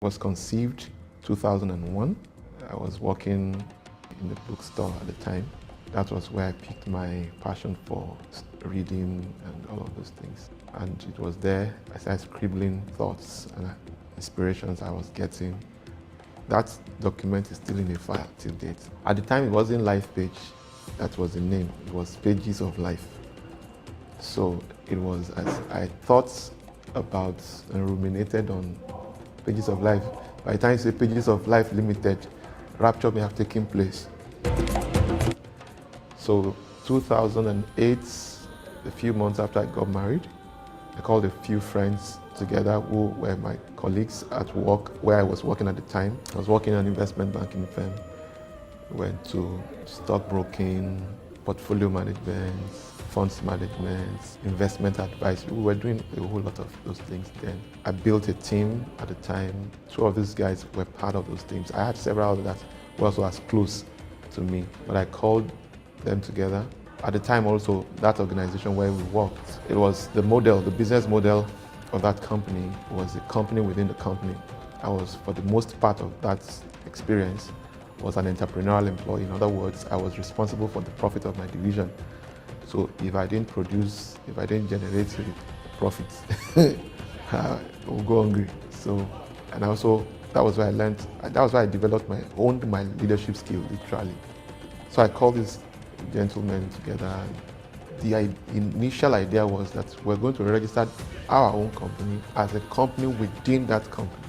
Was conceived 2001. I was working in the bookstore at the time. That was where I picked my passion for reading and all of those things. And it was there I started scribbling thoughts and inspirations I was getting. That document is still in a file till date. At the time, it wasn't Lifepage, that was the name. It was Pages of Life. So it was as I thought about and ruminated on Pages of Life. By the time you say Pages of Life Limited, rapture may have taken place. So 2008, a few months after I got married, I called a few friends together who were my colleagues at work, where I was working at the time. I was working in an investment banking firm. We went to stockbroking, portfolio management, funds management, investment advice. We were doing a whole lot of those things then. I built a team at the time. Two of these guys were part of those teams. I had several that were also as close to me, but I called them together. At the time also, that organization where we worked, it was the model, the business model of that company was a company within the company. I was, for the most part of that experience, was an entrepreneurial employee. In other words, I was responsible for the profit of my division. So if I didn't produce, if I didn't generate profits, I would go hungry. So, and also, that was where I learned, that was where I developed owned my leadership skill, literally. So I called these gentlemen together. The initial idea was that we're going to register our own company as a company within that company.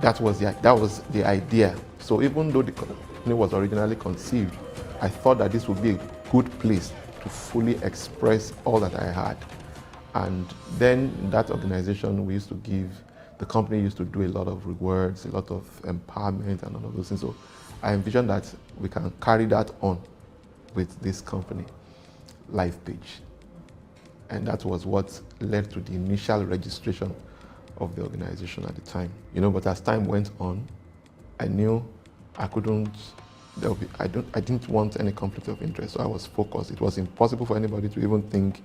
That was the idea. So even though the company was originally conceived, I thought that this would be a good place to fully express all that I had. And then in that organization, the company used to do a lot of rewards, a lot of empowerment and all of those things. So I envisioned that we can carry that on with this company, Lifepage. And that was what led to the initial registration of the organization at the time. But as time went on, I knew I didn't want any conflict of interest, so I was focused. It was impossible for anybody to even think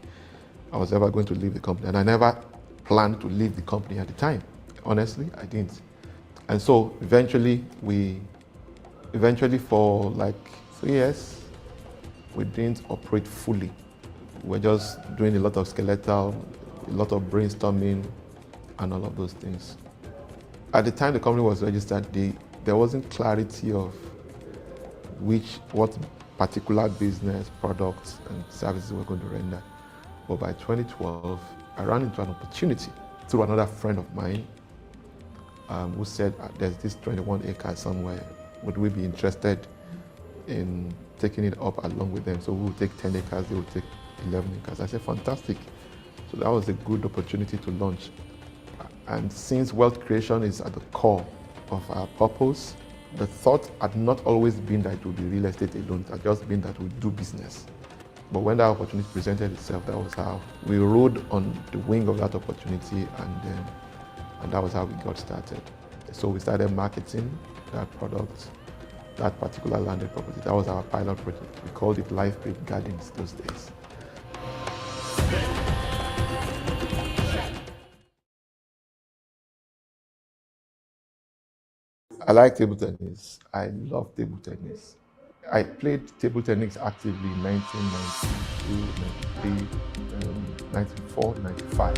I was ever going to leave the company. And I never planned to leave the company at the time. Honestly, I didn't. And so eventually for like 3 years, we didn't operate fully. We're just doing a lot of skeletal, a lot of brainstorming, and all of those things. At the time the company was registered, there wasn't clarity of what particular business, products, and services we're going to render. But by 2012, I ran into an opportunity through another friend of mine who said, there's this 21 acres somewhere. Would we be interested in taking it up along with them? So we will take 10 acres, they will take 11 acres. I said, fantastic. So that was a good opportunity to launch. And since wealth creation is at the core of our purpose, the thought had not always been that it would be real estate alone. It had just been that we do business. But when that opportunity presented itself, that was how we rode on the wing of that opportunity, and that was how we got started. So we started marketing that product, that particular landed property. That was our pilot project. We called it Lifepage Gardens those days. I like table tennis. I love table tennis. I played table tennis actively in 1992, 93, 94, 95.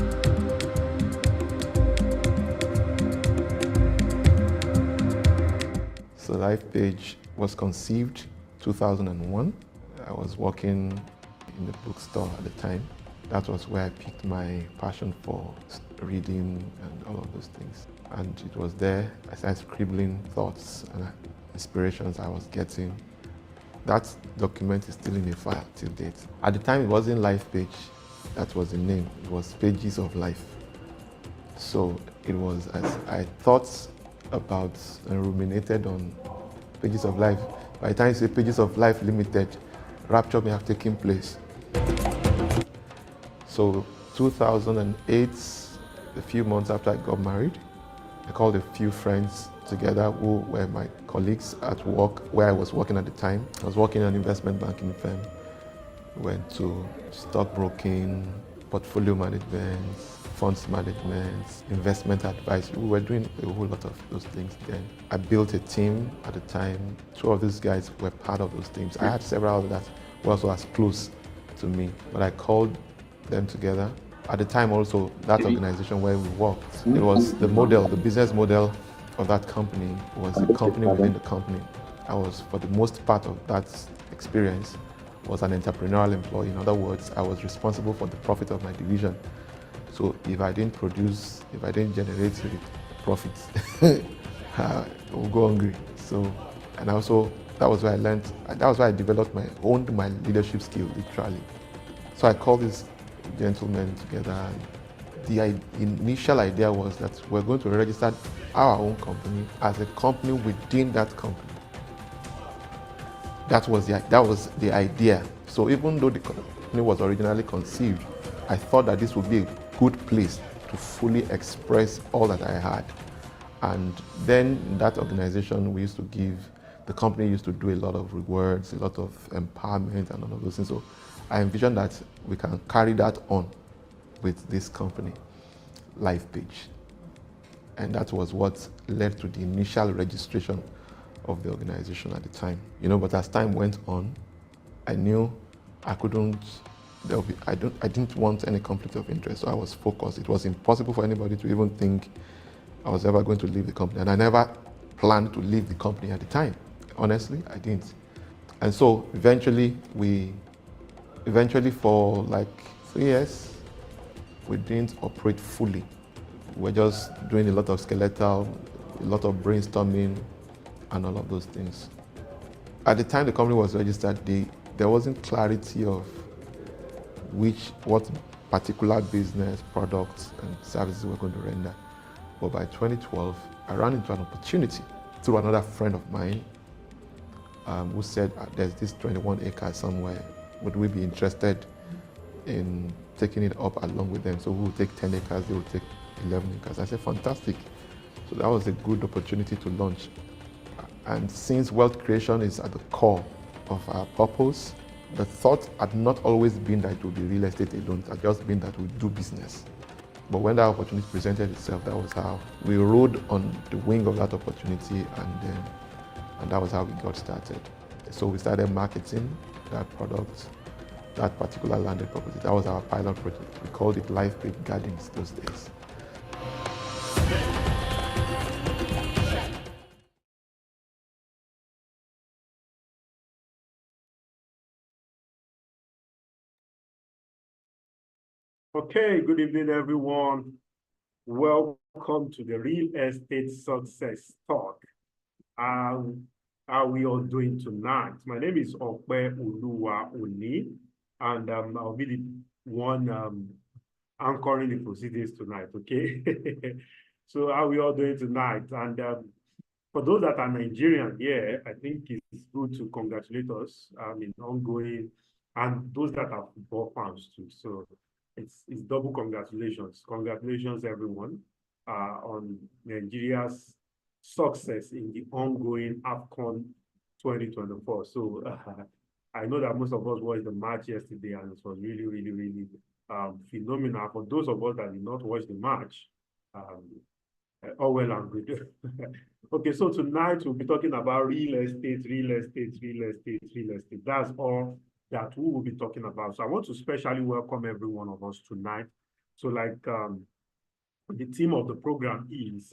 So Lifepage was conceived 2001. I was working in the bookstore at the time. That was where I picked my passion for reading and all of those things. And it was there I started scribbling thoughts and inspirations I was getting. That document is still in a file till date. At the time, it wasn't Lifepage, that was the name. It was Pages of Life. So it was as I thought about and ruminated on Pages of Life. By the time you say Pages of Life Limited, rapture may have taken place. So 2008, a few months after I got married, I called a few friends together who were my colleagues at work, where I was working at the time. I was working in an investment banking firm. We went to stockbroking, portfolio management, funds management, investment advice. We were doing a whole lot of those things then. I built a team at the time. Two of these guys were part of those teams. I had several that were also as close to me, but I called them together. At the time also, that organization where we worked, it was the model, the business model of that company was a company within the company. I was, for the most part of that experience, was an entrepreneurial employee. In other words, I was responsible for the profit of my division. So if I didn't produce, if I didn't generate profits, I would go hungry. So, and also, that was where I learned, that was where I developed owned my leadership skill, literally. So I called these gentlemen together. The initial idea was that we're going to register our own company as a company within that company. That was the idea. So even though the company was originally conceived, I thought that this would be a good place to fully express all that I had. And then in that organization, the company used to do a lot of rewards, a lot of empowerment and all of those things. So I envisioned that we can carry that on with this company, Lifepage. And that was what led to the initial registration of the organization at the time. But as time went on, I knew I didn't want any conflict of interest, so I was focused. It was impossible for anybody to even think I was ever going to leave the company. And I never planned to leave the company at the time. Honestly, I didn't. And so eventually for like 3 years, we didn't operate fully. We're just doing a lot of skeletal, a lot of brainstorming, and all of those things. At the time the company was registered, there wasn't clarity of what particular business, products, and services we're going to render. But by 2012, I ran into an opportunity through another friend of mine who said, there's this 21 acres somewhere. Would we be interested in taking it up along with them? So we will take 10 acres, they will take 11 acres. I said, fantastic. So that was a good opportunity to launch. And since wealth creation is at the core of our purpose, the thought had not always been that it would be real estate alone. It had just been that we do business. But when that opportunity presented itself, that was how we rode on the wing of that opportunity, and that was how we got started. So we started marketing that product, that particular landed property. That was our pilot project. We called it Lifepage Gardens those days. Okay, good evening, everyone. Welcome to the Real Estate Success Talk. How are we all doing tonight? My name is Okpe Uluwa Oni, and I'll be the one anchoring the proceedings tonight, okay? So how are we all doing tonight? And for those that are Nigerian here, I think it's good to congratulate us in ongoing, and those that are football fans too. So it's double congratulations. Congratulations, everyone, on Nigeria's success in the ongoing AFCON 2024. So I know that most of us watched the match yesterday, and it was really, really, really phenomenal. For those of us that did not watch the match, all well and good. Okay, so tonight we'll be talking about real estate, real estate, real estate, real estate. That's all that we will be talking about. So I want to specially welcome every one of us tonight. So like the theme of the program is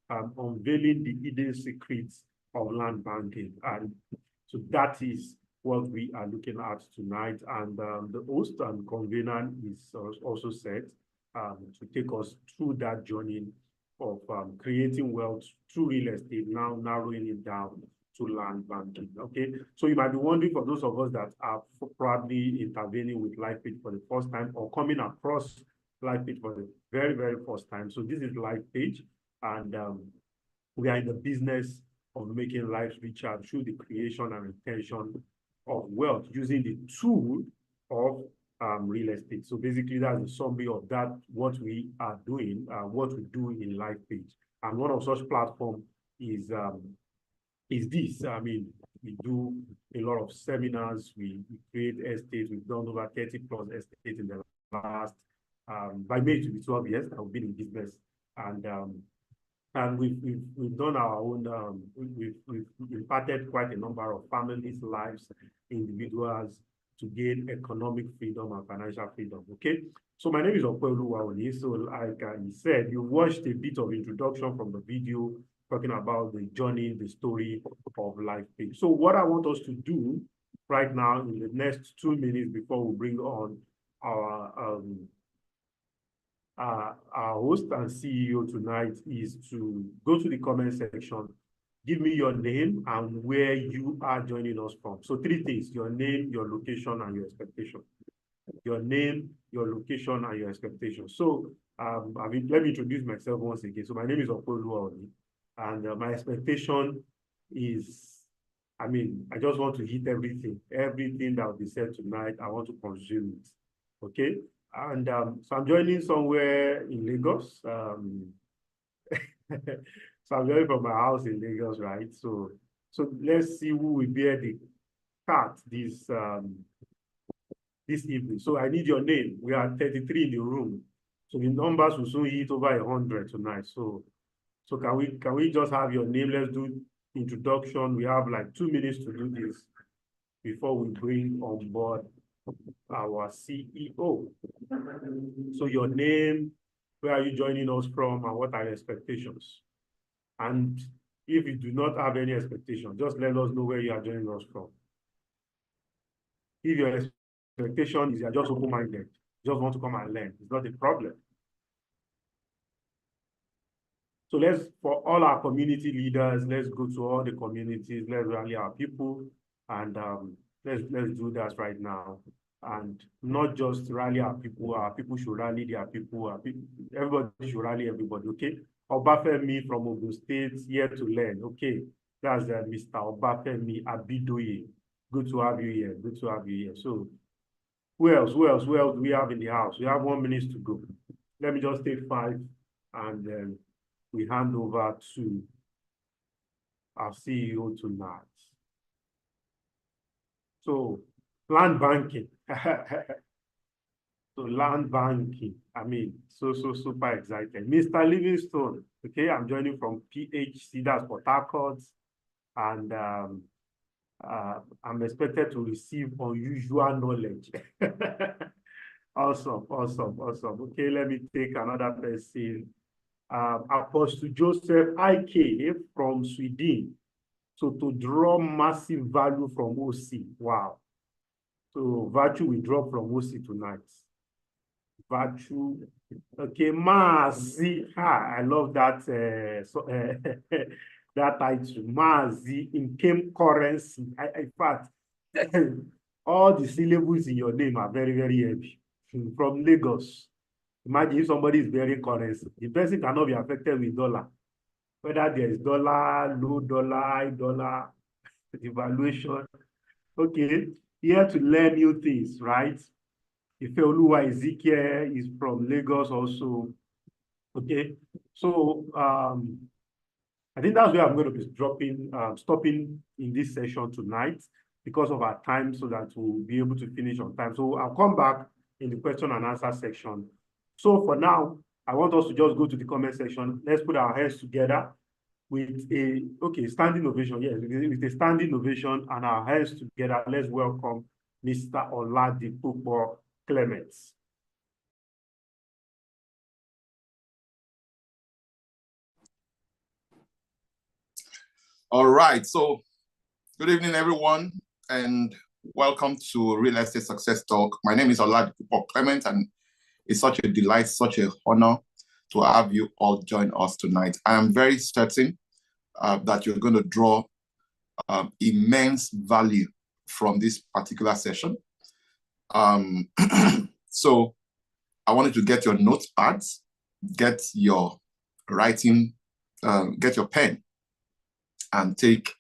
unveiling the hidden secrets of land banking. And so that is what we are looking at tonight. And the host and convener is also set to take us through that journey of creating wealth through real estate, now narrowing it down to land banking. Okay, so you might be wondering, for those of us that are probably intervening with Lifepage for the first time or coming across Lifepage for the very, very first time. So this is Lifepage, and we are in the business of making lives richer through the creation and retention of wealth using the tool of real estate. So basically, that's a summary of that, what we are doing, what we do in Lifepage. And one of such platforms is this. I mean, we do a lot of seminars, we create estates. We've done over 30 plus estates in the last By May, it will be 12 years that we've been in business. And we've done our own, we've impacted quite a number of families, lives, individuals to gain economic freedom and financial freedom. Okay. So my name is Okweoluwaoni. So like he said, you watched a bit of introduction from the video talking about the journey, the story of Lifepage. So what I want us to do right now in the next 2 minutes before we bring on our host and CEO tonight is to go to the comment section, give me your name and where you are joining us from. So 3 things: your name, your location, and your expectation. Your name, your location, and your expectation. So let me introduce myself once again. So my name is Okweoluwaoni, and my expectation is, I just want to hit everything that will be said tonight. I want to consume it. Okay. And so I'm joining somewhere in Lagos. So I'm joining from my house in Lagos, right? So let's see who will bear the cat this evening. So I need your name. We are 33 in the room, so the numbers will soon hit over 100 tonight. So can we just have your name? Let's do introduction. We have like 2 minutes to do this before we bring on board our CEO. So your name, where are you joining us from, and what are your expectations? And if you do not have any expectation, just let us know where you are joining us from. If your expectation is you are just open-minded, just want to come and learn, it's not a problem. So for all our community leaders, let's go to all the communities, let's rally our people, and let's do that right now. And not just rally our people should rally their people, everybody should rally everybody, okay? Obafemi from Ogun State, here to learn, okay? That's Mr. Obafemi Abidoye. Good to have you here, good to have you here. So who else do we have in the house? We have 1 minute to go. Let me just take 5, and then we hand over to our CEO tonight. So land banking. So land banking. So super excited. Mr. Livingstone. Okay, I'm joining from PHC, that's Port Harcourt, and I'm expected to receive unusual knowledge. Awesome. Okay, let me take another person. Apostle Joseph IK from Sweden. So to draw massive value from OC. Wow. So virtue will drop from OC tonight. Virtue. Okay, Mazi. I love that that title. Mazi in came currency. In fact, all the syllables in your name are very, very heavy. From Lagos. Imagine if somebody is bearing currency. The person cannot be affected with dollar. Whether there is dollar, low dollar, high dollar, devaluation. Okay, here to learn new things, right? Ifeoluwa Ezekiel is from Lagos also. Okay, so I think that's where I'm going to be stopping in this session tonight because of our time, so that we'll be able to finish on time. So I'll come back in the question and answer section. So for now, I want us to just go to the comment section. Let's put our heads together with a standing ovation. Yes, with a standing ovation and our heads together. Let's welcome Mr. Oladipupo Clements. All right. So good evening, everyone, and welcome to Real Estate Success Talk. My name is Oladipupo Clement, and it's such a delight, such an honor to have you all join us tonight. I am very certain that you're going to draw immense value from this particular session. So I wanted to get your notepads, get your writing, get your pen, and take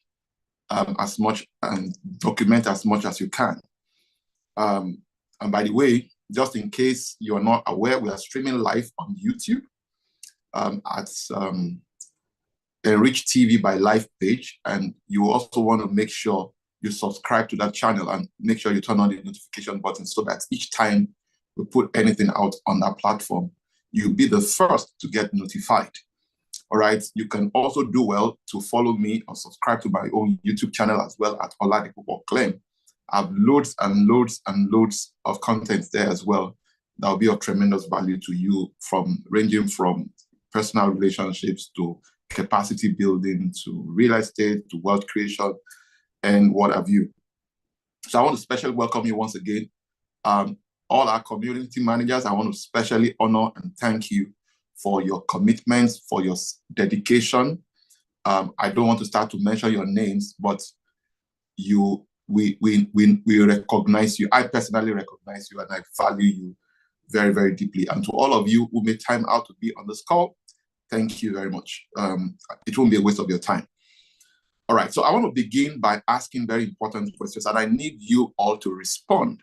as much and document as much as you can. And by the way, just in case you're not aware, we are streaming live on YouTube at Enrich TV by Lifepage, and you also want to make sure you subscribe to that channel and make sure you turn on the notification button so that each time we put anything out on that platform, you'll be the first to get notified. All right. You can also do well to follow me or subscribe to my own YouTube channel as well at Oladipo Claim. I have loads and loads and loads of content there as well that will be of tremendous value to you, ranging from personal relationships to capacity building to real estate to wealth creation and what have you. So I want to specially welcome you once again. All our community managers, I want to specially honor and thank you for your commitments, for your dedication. I don't want to start to mention your names, but we recognize you. I personally recognize you and I value you very, very deeply. And to all of you who made time out to be on this call, thank you very much. It won't be a waste of your time. All right, so I want to begin by asking very important questions, and I need you all to respond.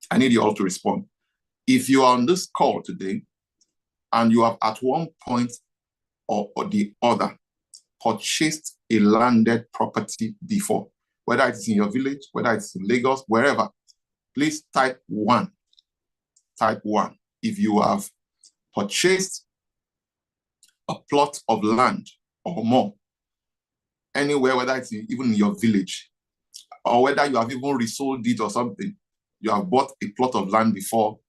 I need you all to respond. If you are on this call today and you have at one point or the other purchased a landed property before, whether it's in your village, whether it's in Lagos, wherever, please type 1. Type 1. If you have purchased a plot of land or more, anywhere, whether it's even in your village, or whether you have even resold it or something, you have bought a plot of land before,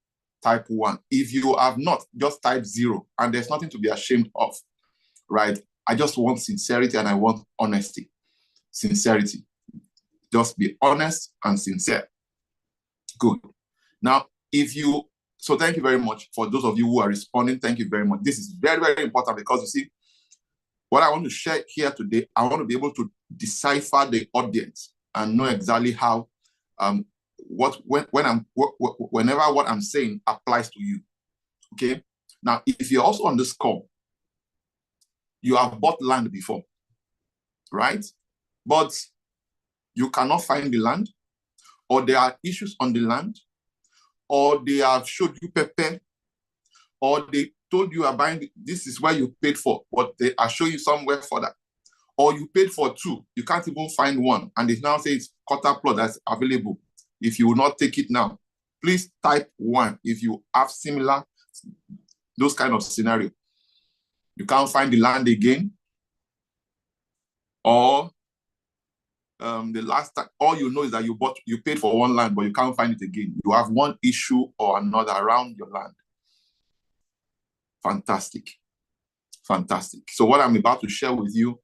type 1. If you have not, just type 0, and there's nothing to be ashamed of, right? I just want sincerity and I want honesty. Sincerity. Just be honest and sincere. Good. Now, so thank you very much for those of you who are responding. Thank you very much. This is very, very important because you see, what I want to share here today, I want to be able to decipher the audience and know exactly how, whenever what I'm saying applies to you. Okay. Now, if you're also on this call, you have bought land before, right? But you cannot find the land, or there are issues on the land, or they have showed you paper, or they told you are buying, this is where you paid for, but they are showing you somewhere for that. Or you paid for 2, you can't even find 1, and they now say it's quarter plot that's available. If you will not take it now, please type 1 if you have similar, those kind of scenario. You can't find the land again, or the last time, all you know is that you paid for 1 land, but you can't find it again. You have one issue or another around your land. Fantastic. Fantastic. So what I'm about to share with you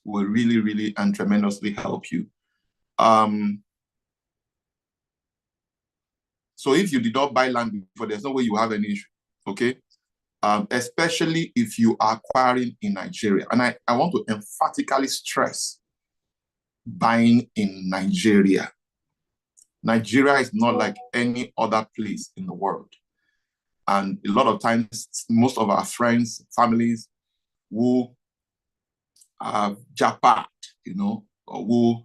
will really, really and tremendously help you. So if you did not buy land before, there's no way you have any issue, okay? Especially if you are acquiring in Nigeria. And I want to emphatically stress buying in Nigeria. Nigeria is not like any other place in the world. And a lot of times, most of our friends, families who are japat, or who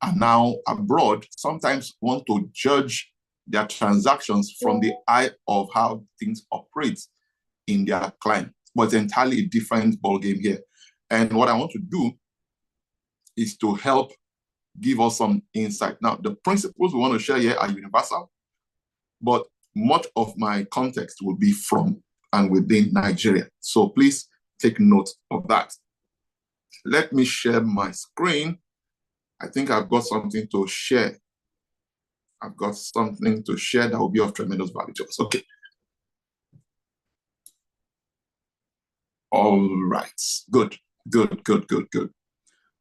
are now abroad, sometimes want to judge their transactions from the eye of how things operate in their client. But it's entirely a different ballgame here. And what I want to do is to help give us some insight. Now, the principles we want to share here are universal, but much of my context will be from and within Nigeria. So please take note of that. Let me share my screen. I think I've got something to share. I've got something to share that will be of tremendous value to us. Okay. All right. Good. All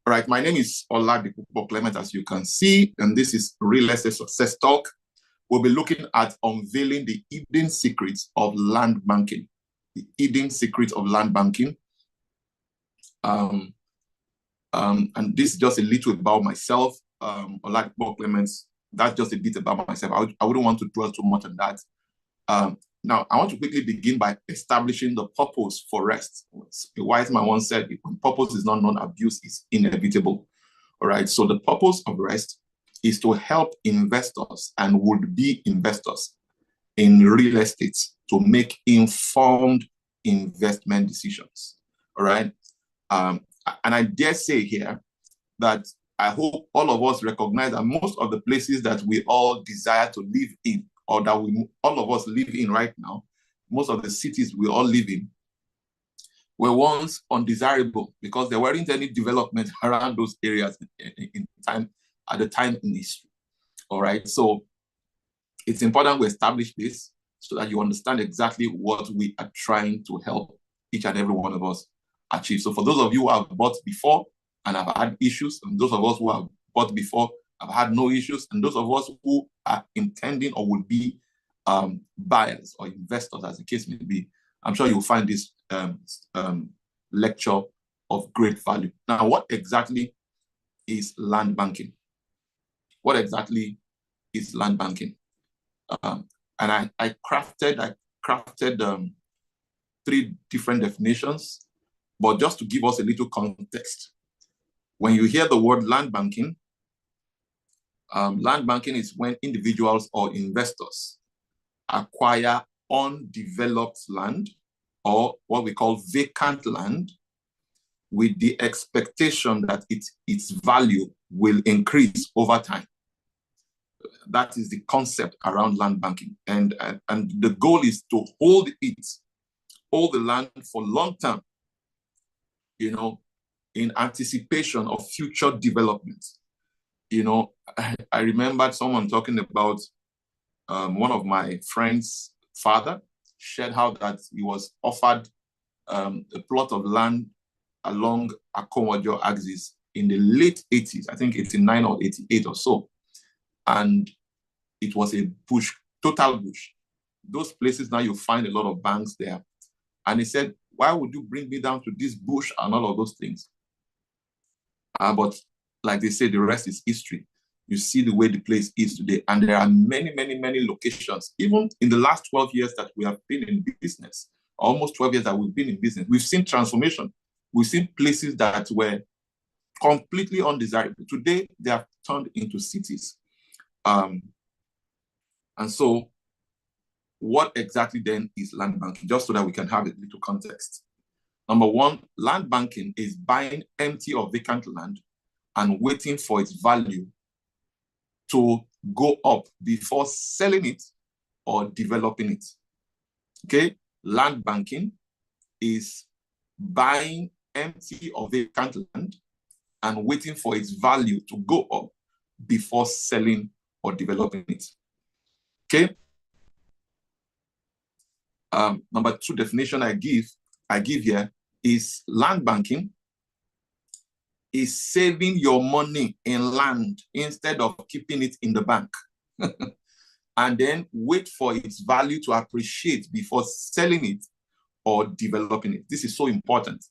right. My name is Oladipo Clement, as you can see, and this is Real Estate Success Talk. We'll be looking at unveiling the hidden secrets of land banking. The hidden secrets of land banking. And this is just a little about myself, Oladipo Clement. That's just a bit about myself. I wouldn't want to dwell too much on that. Now, I want to quickly begin by establishing the purpose for rest. A wise man once said, when purpose is not known, abuse is inevitable. All right, so the purpose of rest is to help investors and would-be investors in real estate to make informed investment decisions. All right, and I dare say here that I hope all of us recognize that most of the places that we all desire to live in or that we all of us live in right now, most of the cities we all live in, were once undesirable because there weren't any development around those areas at the time in history. All right, so it's important we establish this so that you understand exactly what we are trying to help each and every one of us achieve. So for those of you who have bought before and have had issues, and those of us who have bought before have had no issues, and those of us who are intending or will be buyers or investors, as the case may be, I'm sure you'll find this lecture of great value. Now, what exactly is land banking? What exactly is land banking? And I crafted 3 different definitions, but just to give us a little context. When you hear the word land banking is when individuals or investors acquire undeveloped land, or what we call vacant land, with the expectation that its value will increase over time. That is the concept around land banking. And the goal is to hold the land for long term, in anticipation of future development. I remembered someone talking about one of my friend's father shared how that he was offered a plot of land along Akomojo axis in the late 80s, I think 89 or 88 or so. And it was a bush, total bush. Those places now you find a lot of banks there. And he said, why would you bring me down to this bush and all of those things? But like they say, the rest is history. You see the way the place is today. And there are many, many, many locations. Even in the last 12 years that we have been in business, almost 12 years that we've been in business, we've seen transformation. We've seen places that were completely undesirable. Today, they have turned into cities. And so what exactly then is land banking? Just so that we can have a little context. Number one, land banking is buying empty or vacant land and waiting for its value to go up before selling it or developing it. Okay? Land banking is buying empty or vacant land and waiting for its value to go up before selling or developing it. Okay? Number 2 definition I give here is land banking is saving your money in land instead of keeping it in the bank. And then wait for its value to appreciate before selling it or developing it. This is so important.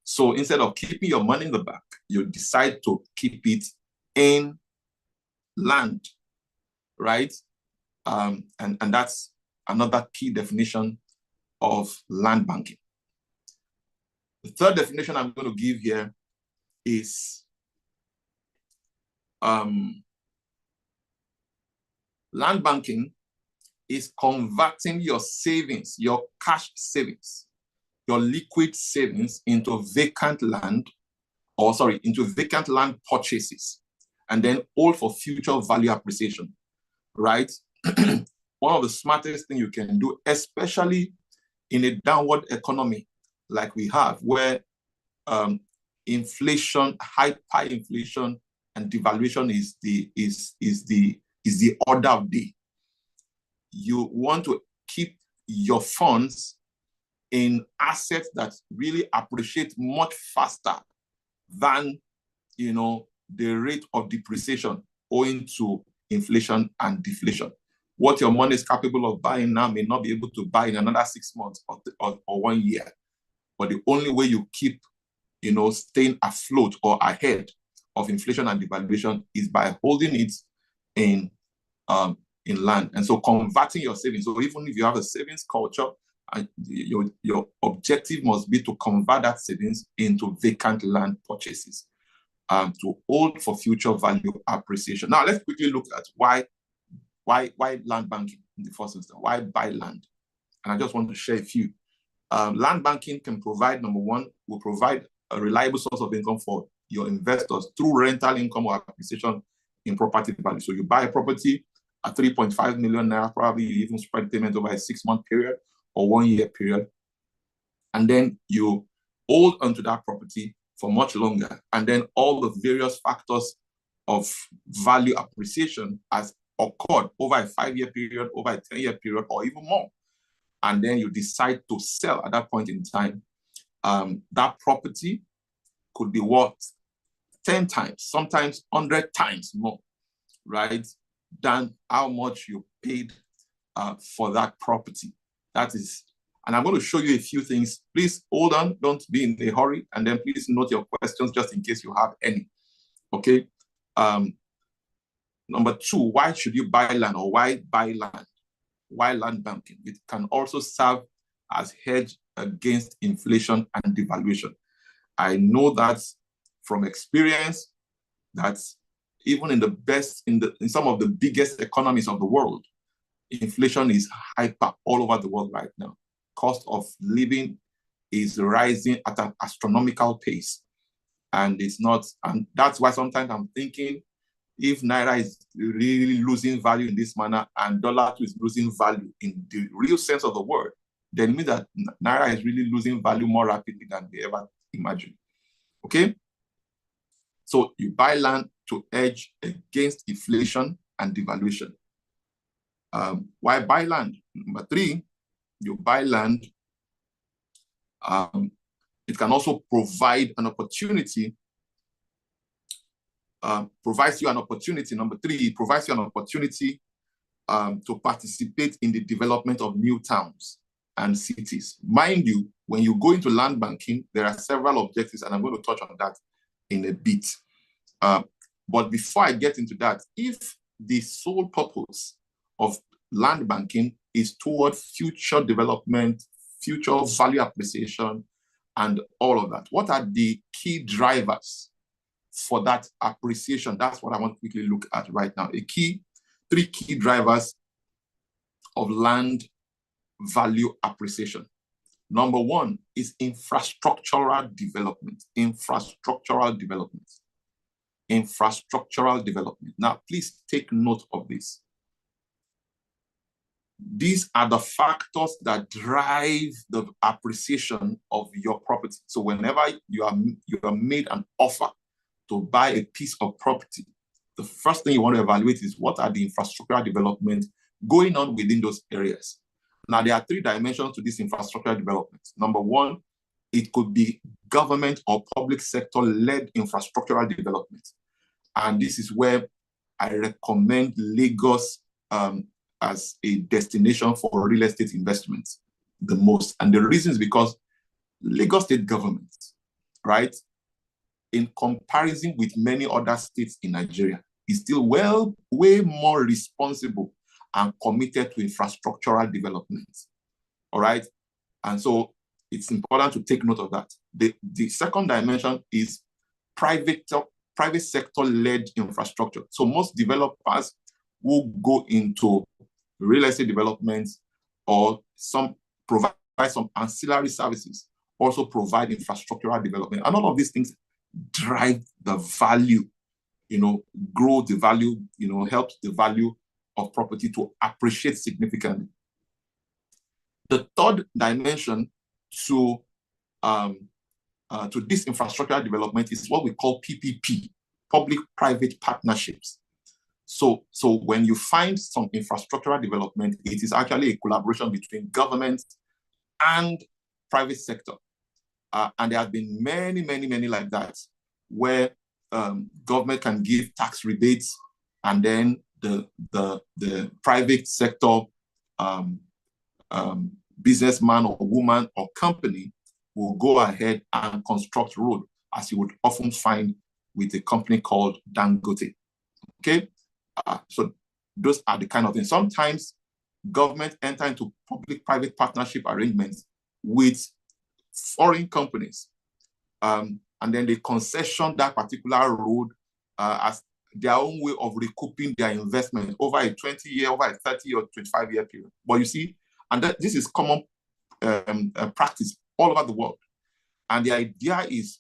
So instead of keeping your money in the bank, you decide to keep it in land, right? And that's another key definition of land banking. The third definition I'm going to give here is land banking is converting your savings, your cash savings, your liquid savings into vacant land, into vacant land purchases, and then hold for future value appreciation, right? One of the smartest things you can do, especially in a downward economy like we have, where inflation, hyperinflation, and devaluation is the order of day. You want to keep your funds in assets that really appreciate much faster than the rate of depreciation owing to inflation and deflation. What your money is capable of buying now may not be able to buy in another 6 months or 1 year. But the only way you keep staying afloat or ahead of inflation and devaluation is by holding it in land. And so converting your savings. So even if you have a savings culture, your objective must be to convert that savings into vacant land purchases to hold for future value appreciation. Now let's quickly look at why land banking in the first instance. Why buy land? And I just want to share a few. Land banking can provide, number one, will provide a reliable source of income for your investors through rental income or appreciation in property value. So you buy a property at 3.5 million naira, probably you even spread payment over a 6-month period or 1-year period. And then you hold onto that property for much longer. And then all the various factors of value appreciation has occurred over a 5-year period, over a 10-year period, or even more. And then you decide to sell at that point in time. That property could be worth 10 times, sometimes 100 times more, right, than how much you paid for that property. That is, and I'm going to show you a few things. Please hold on, don't be in a hurry, and then please note your questions just in case you have any. Okay. Number 2, why should you buy land, or why buy land? Why land banking? It can also serve as hedge against inflation and devaluation. I know that from experience, that even in the best, in some of the biggest economies of the world, inflation is hyper all over the world right now. Cost of living is rising at an astronomical pace. And it's not, and that's why sometimes I'm thinking, if Naira is really losing value in this manner and dollar is losing value in the real sense of the word, then it means that Naira is really losing value more rapidly than we ever imagined. Okay? So you buy land to hedge against inflation and devaluation. Why buy land? Number 3, you buy land. It can also provide an opportunity. Provides you an opportunity. Number 3, it provides you an opportunity to participate in the development of new towns and cities. Mind you, when you go into land banking, there are several objectives, and I'm going to touch on that in a bit. But before I get into that, if the sole purpose of land banking is toward future development, future value appreciation, and all of that, what are the key drivers for that appreciation? That's what I want to quickly look at right now. 3 key drivers of land value appreciation. Number 1 is infrastructural development. Infrastructural development. Infrastructural development. Now, please take note of this. These are the factors that drive the appreciation of your property. So whenever you are made an offer to buy a piece of property, the first thing you want to evaluate is what are the infrastructural development going on within those areas. Now, there are 3 dimensions to this infrastructural development. Number 1, it could be government or public sector-led infrastructural development. And this is where I recommend Lagos as a destination for real estate investments the most. And the reason is because Lagos state government, right, in comparison with many other states in Nigeria, is still way more responsible and committed to infrastructural development. All right. And so it's important to take note of that. The second dimension is private sector-led infrastructure. So most developers will go into real estate development or provide some ancillary services, also provide infrastructural development. And all of these things drive the value, grow the value, helps the value of property to appreciate significantly. The third dimension to this infrastructural development is what we call PPP, public-private partnerships. So when you find some infrastructural development, it is actually a collaboration between government and private sector. And there have been many like that, where government can give tax rebates, and then the private sector businessman or woman or company will go ahead and construct road, as you would often find with a company called Dangote. Okay, so those are the kind of things. Sometimes government enter into public-private partnership arrangements with foreign companies, and then they concession that particular road as their own way of recouping their investment over a 20-year, over a 30 or 25-year period. But you see, and this is common practice all over the world. And the idea is,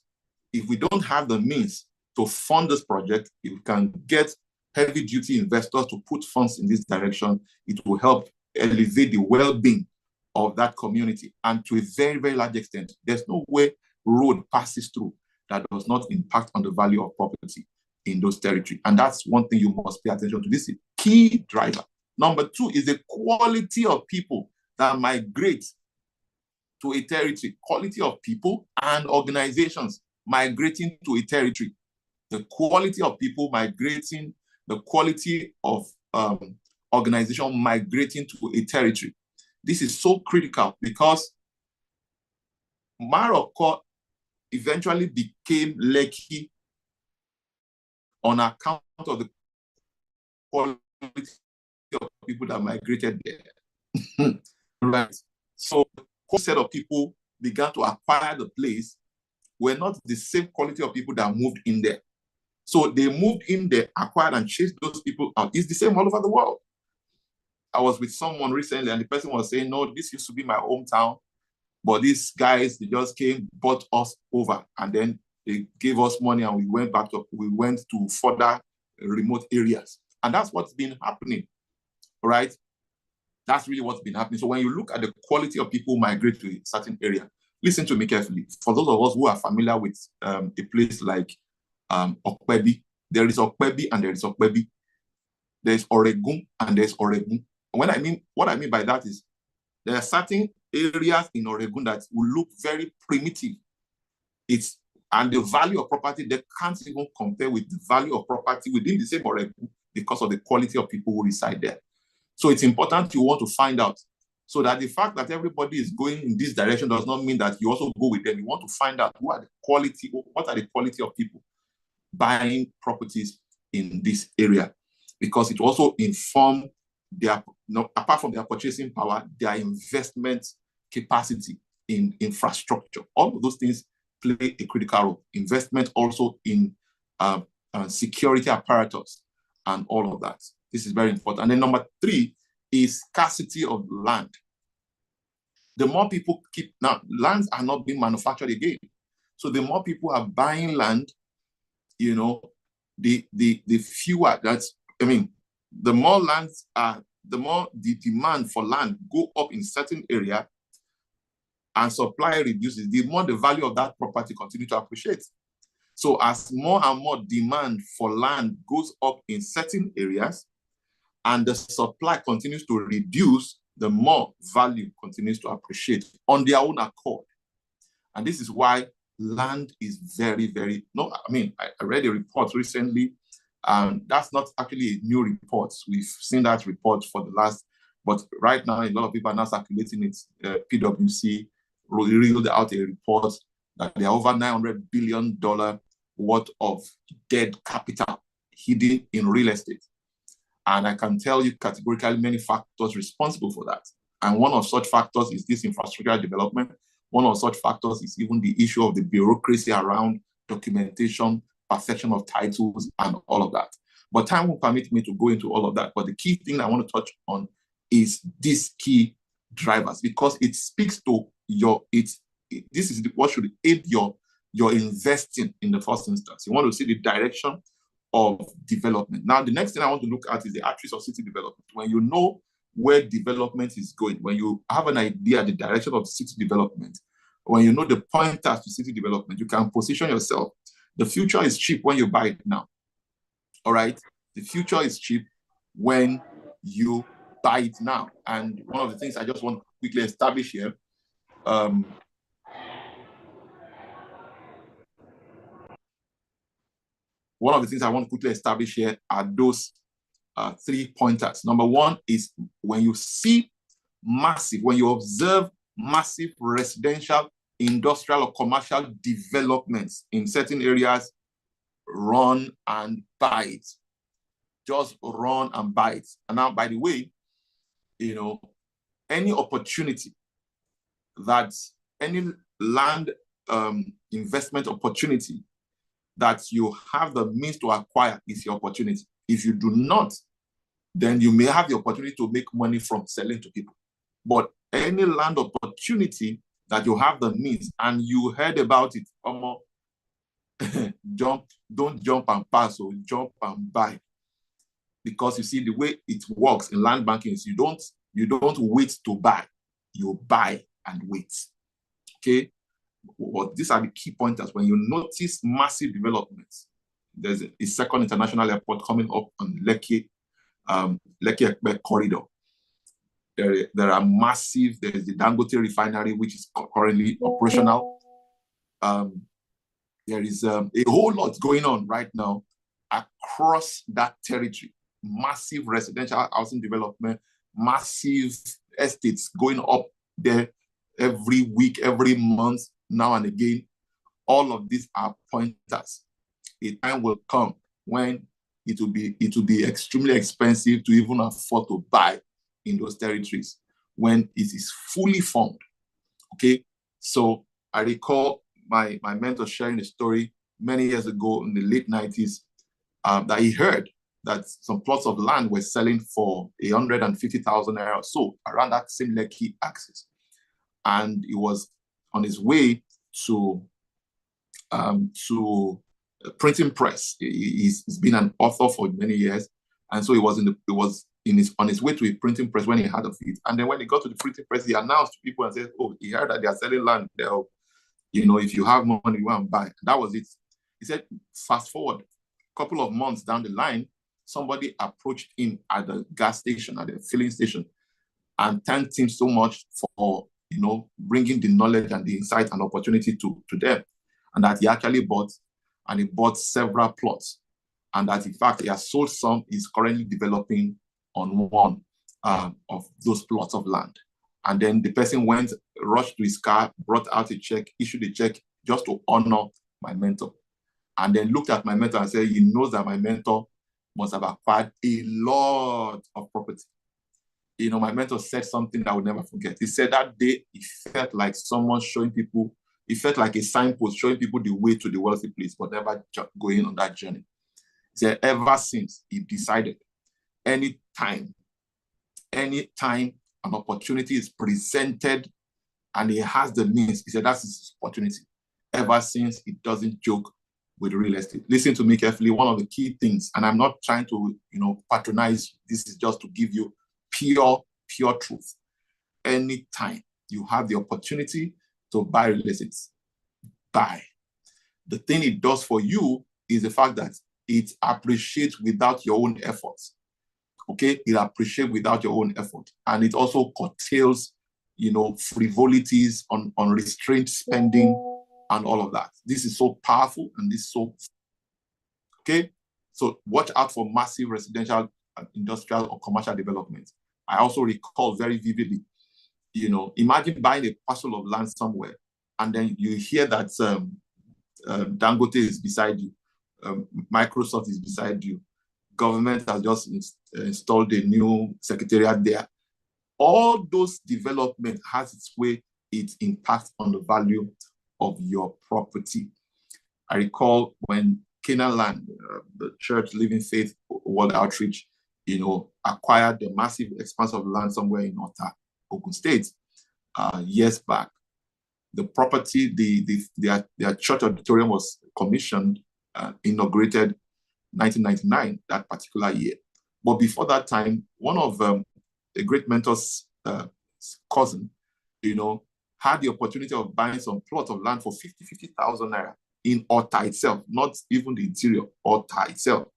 if we don't have the means to fund this project, if we can get heavy-duty investors to put funds in this direction. It will help elevate the well-being of that community. And to a very, very large extent, there's no way road passes through that does not impact on the value of property in those territories. And that's one thing you must pay attention to. This is a key driver. Number two is the quality of people that migrate to a territory, quality of people and organizations migrating to a territory. The quality of people migrating, the quality of organization migrating to a territory. This is so critical because Morocco eventually became Lekki on account of the quality of people that migrated there. Right. So a whole set of people began to acquire the place were not the same quality of people that moved in there. So they moved in there, acquired and chased those people out. It's the same all over the world. I was with someone recently and the person was saying, no, this used to be my hometown, but these guys, they just came, bought us over, and then they gave us money and we went to further remote areas. And that's what's been happening, right? That's really what's been happening. So when you look at the quality of people who migrate to a certain area, listen to me carefully. For those of us who are familiar with a place like Okpebi, there is Okpebi and there is Okpebi. There's Oregun and there's Oregun. What I mean by that is there are certain areas in Oregun that will look very primitive. And the value of property, they can't even compare with the value of property within the same Oregun because of the quality of people who reside there. So it's important you want to find out. So that the fact that everybody is going in this direction does not mean that you also go with them. You want to find out what are the quality of people buying properties in this area, because it also informs their, apart from their purchasing power, their investment capacity in infrastructure. All of those things play a critical role. Investment also in security apparatus and all of that. This is very important. And then number three is scarcity of land. The more people now lands are not being manufactured again. So the more people are buying land, you know, the fewer the more lands are, the more the demand for land go up in certain area and supply reduces, the more the value of that property continue to appreciate. So as more and more demand for land goes up in certain areas and the supply continues to reduce, the more value continues to appreciate on their own accord. And this is why land is very, very, I read a report recently. That's not actually a new report. We've seen that report for the last, but right now, a lot of people are now circulating it. PwC reeled out a report that there are over $900 billion worth of dead capital hidden in real estate. And I can tell you categorically many factors responsible for that. And one of such factors is this infrastructural development. One of such factors is even the issue of the bureaucracy around documentation, perfection of titles, and all of that. But time won't permit me to go into all of that. But the key thing I want to touch on is these key drivers, because it speaks to this is what should aid your investing in the first instance. You want to see the direction of development. Now, the next thing I want to look at is the attributes of city development. When you know where development is going, when you have an idea the direction of city development, when you know the pointers to city development, you can position yourself. The future is cheap when you buy it now. All right? The future is cheap when you buy it now. And one of the things I just want to quickly establish here, are those 3 pointers. Number one is when you observe massive residential, industrial, or commercial developments in certain areas, run and buy it. Just run and buy it. And now, by the way, any opportunity any land investment opportunity that you have the means to acquire is your opportunity. If you do not, then you may have the opportunity to make money from selling to people. But any land opportunity that you have the means and you heard about it, don't jump and pass, or jump and buy. because you see the way it works in land banking is you don't wait to buy, you buy and wait. Okay, well, these are the key pointers. When you notice massive developments, there's a second international airport coming up on Lekki Ekpe corridor. There are massive. There's the Dangote refinery, which is currently operational. There is a whole lot going on right now across that territory. Massive residential housing development, massive estates going up there every week, every month, now and again. All of these are pointers. A time will come when it will be extremely expensive to even afford to buy in those territories when it is fully formed. Okay, so I recall my mentor sharing a story many years ago in the late 90s that he heard that some plots of land were selling for 150,000 naira or so around that same Lekki axis. And he was on his way to a printing press. He's been an author for many years. And so he was on his way to a printing press when he heard of it. And then when he got to the printing press, he announced to people and said, oh, he heard that they are selling land there. You know, if you have money, go and buy. And that was it. He said, fast forward a couple of months down the line, somebody approached him at the gas station, at the filling station, and thanked him so much for, you know, bringing the knowledge and the insight and opportunity to them. And that he actually bought several plots. And that, in fact, he has sold some, he's currently developing on one of those plots of land. And then the person rushed to his car, brought out a check, issued a check just to honor my mentor. And then looked at my mentor and said, he knows that my mentor must have acquired a lot of property. You know, my mentor said something that I would never forget. He said that day, it felt like someone showing people, it felt like a signpost showing people the way to the wealthy place, but never going on that journey. He said, ever since he decided, anytime an opportunity is presented and he has the means, he said, that's his opportunity. Ever since, he doesn't joke with real estate. Listen to me carefully. One of the key things, and I'm not trying to, you know, patronize, this is just to give you pure truth. Anytime you have the opportunity to buy real estate, buy. The thing it does for you is the fact that it appreciates without your own efforts. Okay, it appreciates without your own effort. And it also curtails, you know, frivolities, on restrained spending and all of that. This is so powerful and this is so, okay? So watch out for massive residential, industrial or commercial development. I also recall very vividly, you know, imagine buying a parcel of land somewhere and then you hear that Dangote is beside you, Microsoft is beside you, government has just installed a new secretariat there. All those development has its way, it impacts on the value of your property. I recall when Canaan Land, the church Living Faith World Outreach, you know, acquired the massive expanse of land somewhere in Ota, Ogun State, years back. The property, their church auditorium was commissioned, inaugurated 1999, that particular year. But before that time, one of a great mentor's cousin, you know, had the opportunity of buying some plot of land for 50,000 naira in Ota itself, not even the interior, Ota itself.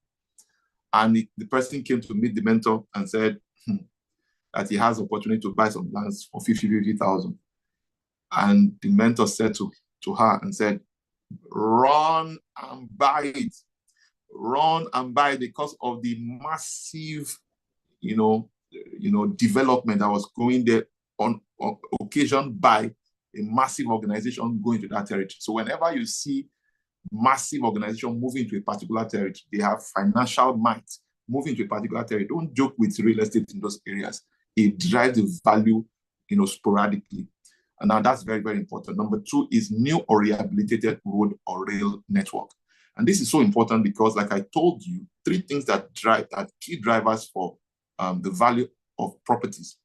And the person came to meet the mentor and said that he has the opportunity to buy some lands for 50,000. And the mentor said to her and said, run and buy it. Run and buy it because of the massive, you know, development that was going there on occasion by a massive organization going to that territory. So whenever you see massive organization moving to a particular territory, they have financial might moving to a particular territory. Don't joke with real estate in those areas. It drives the value, you know, sporadically. And now that's very, very important. Number two is new or rehabilitated road or rail network. And this is so important because, like I told you, three things that key drivers for the value of properties.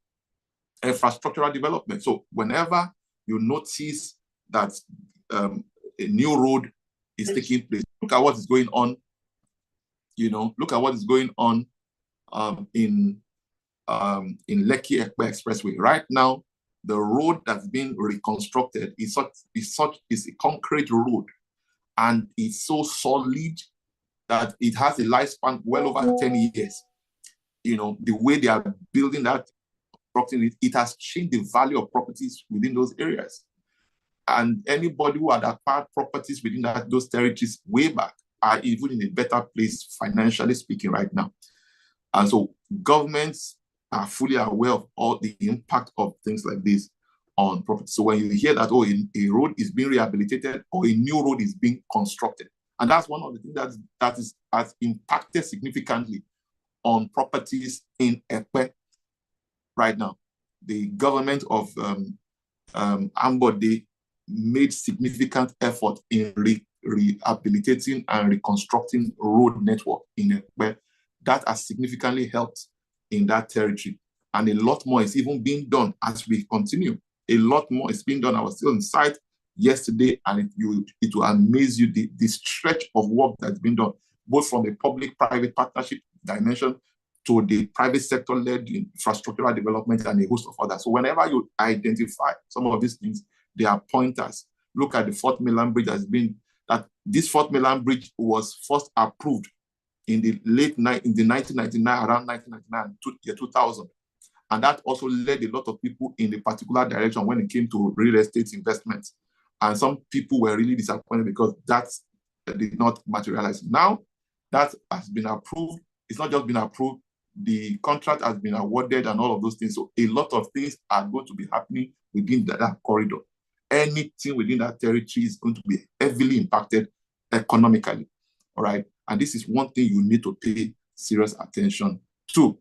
Infrastructural development. So whenever you notice that a new road is taking place, look at what is going on. You know, look at what is going on in Lekki Ekpe Expressway. Right now, the road that's been reconstructed is a concrete road, and it's so solid that it has a lifespan well over 10 years. You know, the way they are building that, constructing it has changed the value of properties within those areas. And anybody who had acquired properties within those territories way back are even in a better place financially speaking right now. And so governments are fully aware of all the impact of things like this on property. So when you hear that, oh, a road is being rehabilitated or a new road is being constructed, and that's one of the things that has impacted significantly on properties in Ekpe right now. The government of Ambode made significant effort in rehabilitating and reconstructing road network in Ekpe. That has significantly helped in that territory. And a lot more is even being done as we continue. A lot more is being done. I was still on site yesterday, and it will amaze you the stretch of work that's been done, both from the public-private partnership dimension to the private sector-led infrastructural development and a host of others. So whenever you identify some of these things, they are pointers. Look at the Fort Milan Bridge this Fort Milan Bridge was first approved in the 1999, around 1999, year 2000. And that also led a lot of people in a particular direction when it came to real estate investments. And some people were really disappointed because that did not materialize. Now that has been approved. It's not just been approved, the contract has been awarded and all of those things. So a lot of things are going to be happening within that corridor. Anything within that territory is going to be heavily impacted economically. All right. And this is one thing you need to pay serious attention to.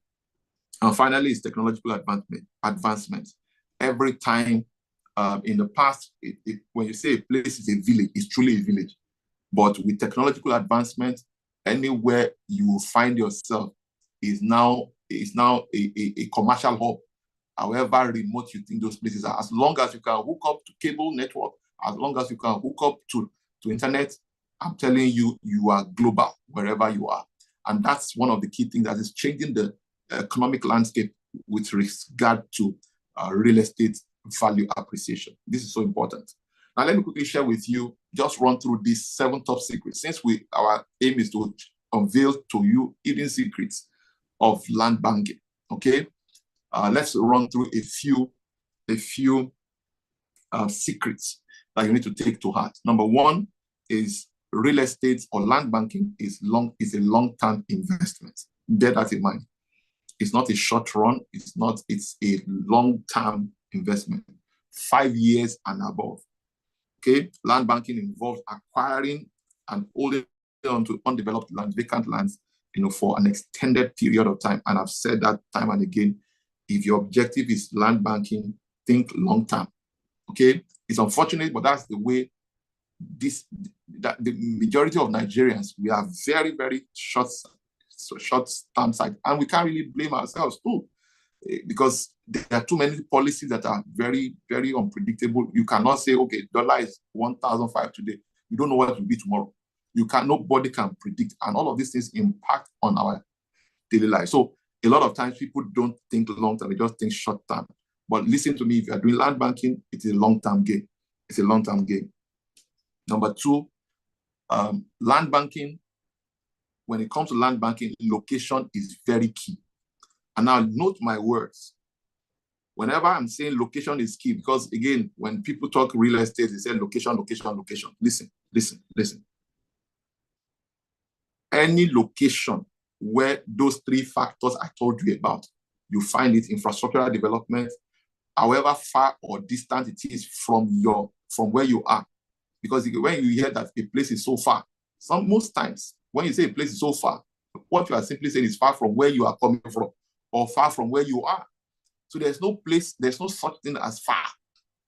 And finally, is technological advancement. Every time in the past, when you say a place is a village, it's truly a village. But with technological advancement, anywhere you find yourself is now a commercial hub. However remote you think those places are, as long as you can hook up to cable network, as long as you can hook up to internet, I'm telling you, you are global wherever you are. And that's one of the key things that is changing the economic landscape with regard to real estate value appreciation. This is so important. Now, let me quickly share with you, just run through these 7 top secrets, since our aim is to unveil to you hidden secrets of land banking. Okay, let's run through a few secrets that you need to take to heart. Number 1 is real estate or land banking is a long-term investment. Bear that in mind. It's not a short run. It's a long-term investment, 5 years and above. Okay, land banking involves acquiring and holding onto undeveloped land, vacant lands, for an extended period of time. And I've said that time and again, if your objective is land banking, think long-term. Okay, it's unfortunate, but that's the way the majority of Nigerians, we are very, very short-term sight, and we can't really blame ourselves too, because there are too many policies that are very, very unpredictable. You cannot say, okay, dollar is 1,005 today. You don't know what it will be tomorrow. Nobody can predict, and all of these things impact on our daily life. So a lot of times people don't think long-term, they just think short-term. But listen to me, if you are doing land banking, it's a long-term game. It's a long-term game. Number 2, land banking. When it comes to land banking, location is very key. And now note my words. Whenever I'm saying location is key, because again, when people talk real estate, they say location, location, location. Listen, listen, listen. Any location where those 3 factors I told you about, you find it infrastructural development, however far or distant it is from where you are. Because when you hear that a place is so far, most times when you say a place is so far, what you are simply saying is far from where you are coming from or far from where you are. So there's no such thing as far.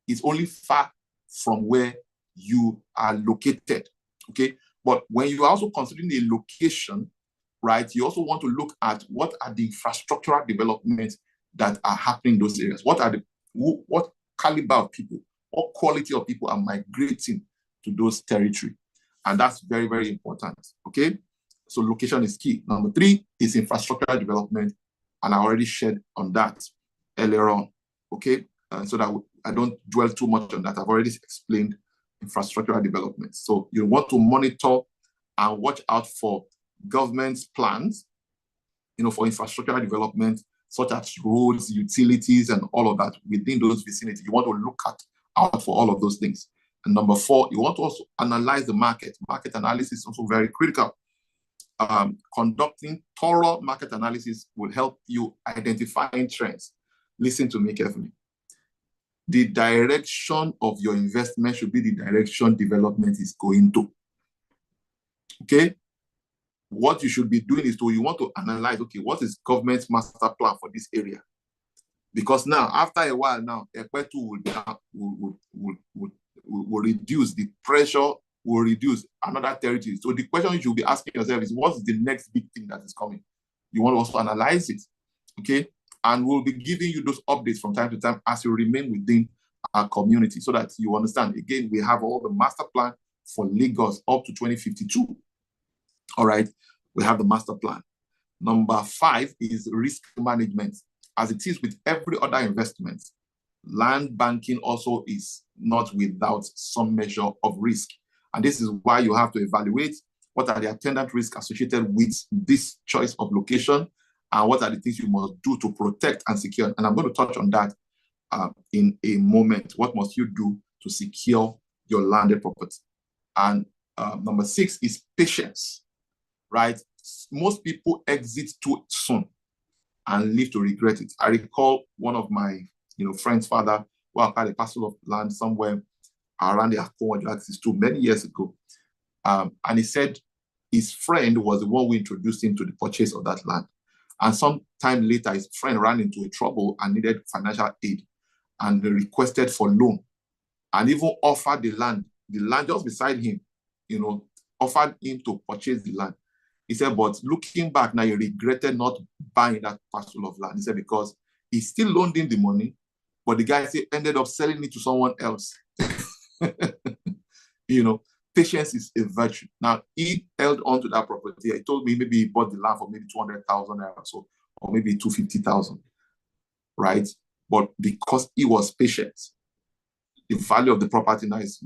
It's only far from where you are located. Okay. But when you are also considering the location, right, you also want to look at what are the infrastructural developments that are happening in those areas. What caliber of people, what quality of people are migrating to those territories. And that's very, very important. Okay. So location is key. Number 3 is infrastructure development. And I already shared on that earlier on, okay? So that I don't dwell too much on that. I've already explained infrastructural development. So you want to monitor and watch out for government's plans, for infrastructural development, such as roads, utilities, and all of that within those vicinities. You want to look out for all of those things. And number 4, you want to also analyze the market. Market analysis is also very critical. Conducting thorough market analysis will help you identifying trends. Listen to me carefully. The direction of your investment should be the direction development is going to. Okay? What you should be doing is you want to analyze, okay, what is government's master plan for this area? Because now, after a while now, Ekpetu will reduce, the pressure will reduce another territory. So the question you should be asking yourself is, what's the next big thing that is coming? You want to also analyze it, okay? And we'll be giving you those updates from time to time as you remain within our community so that you understand. Again, we have all the master plan for Lagos up to 2052. All right, we have the master plan. Number 5 is risk management. As it is with every other investment, land banking also is not without some measure of risk. And this is why you have to evaluate what are the attendant risks associated with this choice of location and what are the things you must do to protect and secure. And I'm going to touch on that in a moment. What must you do to secure your landed property? And number 6 is patience, right? Most people exit too soon and live to regret it. I recall one of my friend's father who acquired a parcel of land somewhere around the Akon axis too many years ago. And he said his friend was the one who introduced him to the purchase of that land. And some time later, his friend ran into a trouble and needed financial aid and requested for loan and even offered the land just beside him, offered him to purchase the land. He said, but looking back now, he regretted not buying that parcel of land. He said, because he still loaned him the money, but the guy ended up selling it to someone else. Patience is a virtue. Now, he held on to that property. He told me maybe he bought the land for maybe 200,000 naira or so, or maybe 250,000, right? But because he was patient, the value of the property now is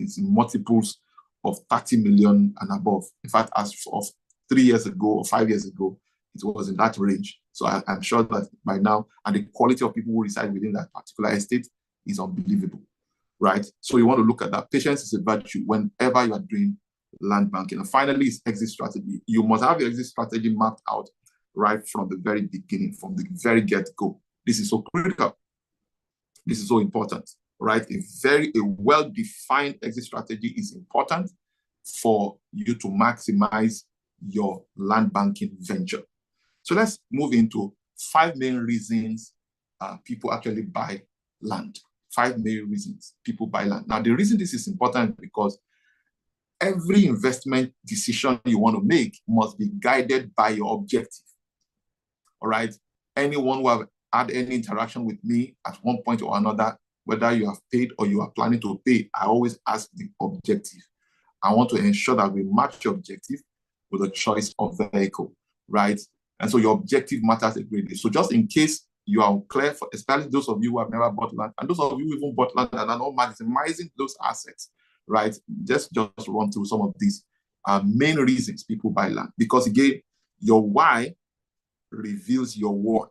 in multiples of 30 million and above. In fact, as of 3 years ago or 5 years ago, it was in that range. So I'm sure that by now, and the quality of people who reside within that particular estate is unbelievable, right? So you want to look at that. Patience is a virtue whenever you are doing land banking. And finally, it's exit strategy. You must have your exit strategy mapped out right from the very beginning, from the very get-go. This is so critical. This is so important, right? A well-defined exit strategy is important for you to maximize your land banking venture. So let's move into 5 main reasons people actually buy land. 5 main reasons people buy land. Now, the reason this is important because every investment decision you want to make must be guided by your objective. All right? Anyone who have had any interaction with me at one point or another, whether you have paid or you are planning to pay, I always ask the objective. I want to ensure that we match your objective with a choice of vehicle, right? And so your objective matters a great deal. So just in case you are unclear, especially those of you who have never bought land, and those of you who even bought land and are not maximizing those assets, right? Just run through some of these main reasons people buy land. Because again, your why reveals your what.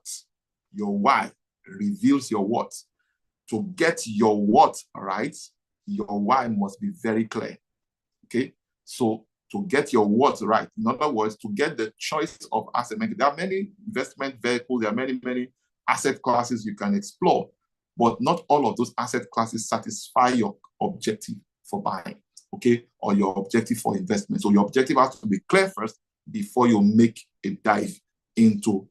Your why reveals your what. To get your what right, your why must be very clear. Okay? So to get your what right, in other words, to get the choice of asset, there are many investment vehicles, there are many asset classes you can explore, but not all of those asset classes satisfy your objective for buying, okay, or your objective for investment. So your objective has to be clear first before you make a dive into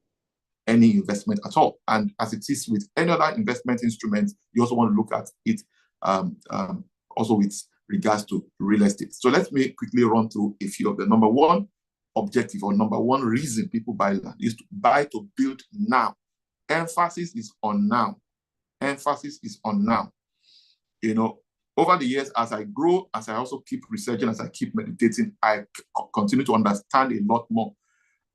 any investment at all. And as it is with any other investment instrument, you also want to look at it also with regards to real estate. So let me quickly run through a few of them. Number 1 objective or number 1 reason people buy land is to buy to build now. Emphasis is on now. Emphasis is on now. over the years, as I grow, as I also keep researching, as I keep meditating, I continue to understand a lot more.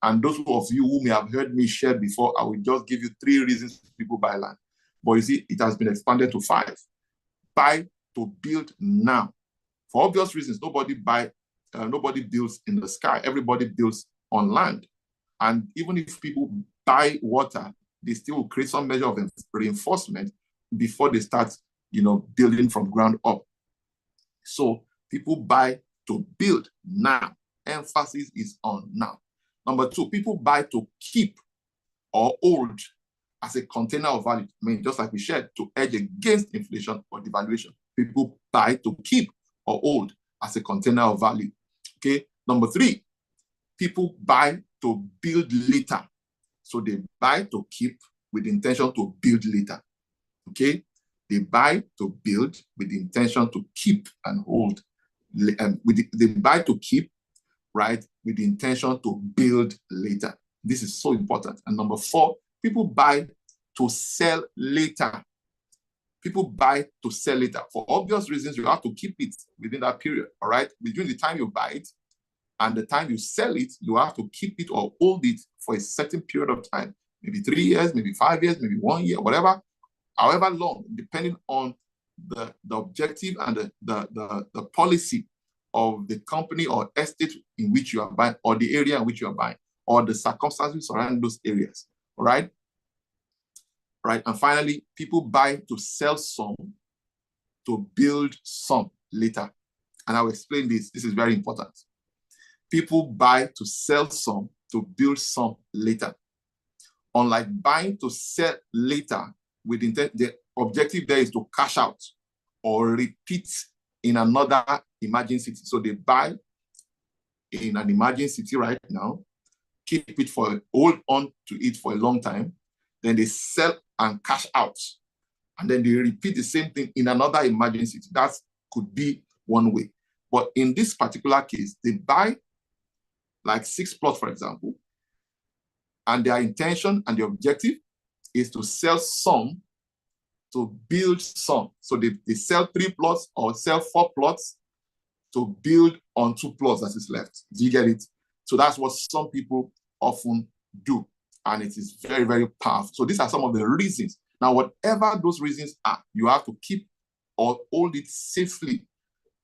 And those of you who may have heard me share before, I will just give you 3 reasons people buy land. But you see, it has been expanded to 5. Buy to build now. For obvious reasons, nobody builds in the sky. Everybody builds on land. And even if people buy water, they still will create some measure of reinforcement before they start, building from ground up. So people buy to build now. Emphasis is on now. Number 2, people buy to keep or hold as a container of value. I mean, just like we shared, to hedge against inflation or devaluation. People buy to keep or hold as a container of value. Okay. Number 3, people buy to build later. So they buy to keep with the intention to build later. Okay. They buy to build with the intention to keep and hold. They buy to keep, right, with the intention to build later. This is so important. And number 4, people buy to sell later. People buy to sell later. For obvious reasons, you have to keep it within that period, all right? Between the time you buy it and the time you sell it, you have to keep it or hold it for a certain period of time. Maybe 3 years, maybe 5 years, maybe 1 year, whatever. However long, depending on the objective and the policy of the company or estate in which you are buying, or the area in which you are buying, or the circumstances surrounding those areas. All right? Right. And finally, people buy to sell some, to build some later. And I'll explain this. This is very important. People buy to sell some, to build some later. Unlike buying to sell later, with intent, the objective there is to cash out or repeat in another emerging city. So they buy in an emerging city right now, keep it hold on to it for a long time, then they sell and cash out. And then they repeat the same thing in another emerging city. That could be one way. But in this particular case, they buy like 6 plots, for example, and their intention and the objective is to sell some, to build some. So they sell 3 plots or sell 4 plots to build on 2 plots that is left. Do you get it? So that's what some people often do. And it is very, very powerful. So these are some of the reasons. Now, whatever those reasons are, you have to keep or hold it safely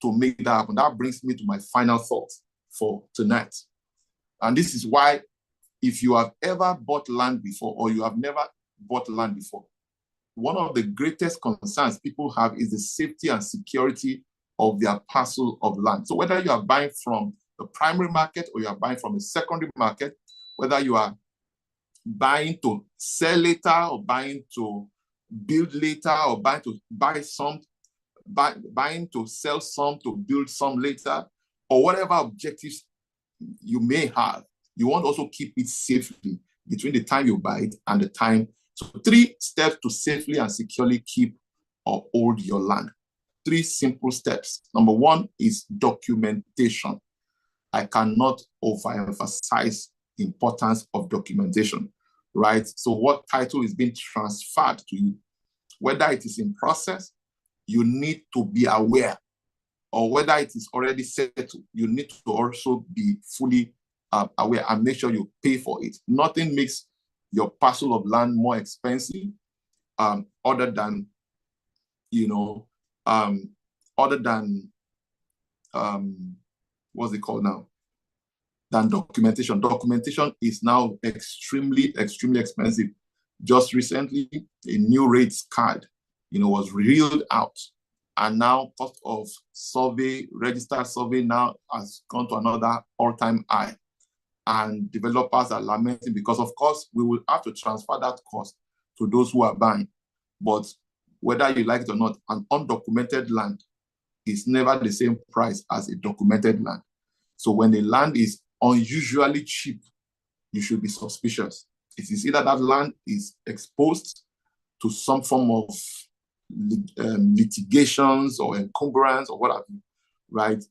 to make that happen. That brings me to my final thought for tonight. And this is why, if you have ever bought land before or you have never bought land before, one of the greatest concerns people have is the safety and security of their parcel of land. So whether you are buying from the primary market or you are buying from a secondary market, whether you are buying to sell later or buying to build later or buying to sell some to build some later, or whatever objectives you may have, you want to also keep it safely between the time you buy it and the time. So 3 steps to safely and securely keep or hold your land. 3 simple steps. Number 1 is documentation. I cannot overemphasize the importance of documentation, right? So what title is being transferred to you, whether it is in process, you need to be aware, or whether it is already settled, you need to also be fully aware and make sure you pay for it. Nothing makes your parcel of land more expensive other than, what's it called now? Than documentation. Documentation is now extremely, extremely expensive. Just recently, a new rates card, was reeled out. And now cost of registered survey now has gone to another all-time high. And developers are lamenting because, of course, we will have to transfer that cost to those who are buying. But whether you like it or not, an undocumented land is never the same price as a documented land. So when the land is unusually cheap, you should be suspicious. It is either that land is exposed to some form of litigations or encumbrance or what have you, right?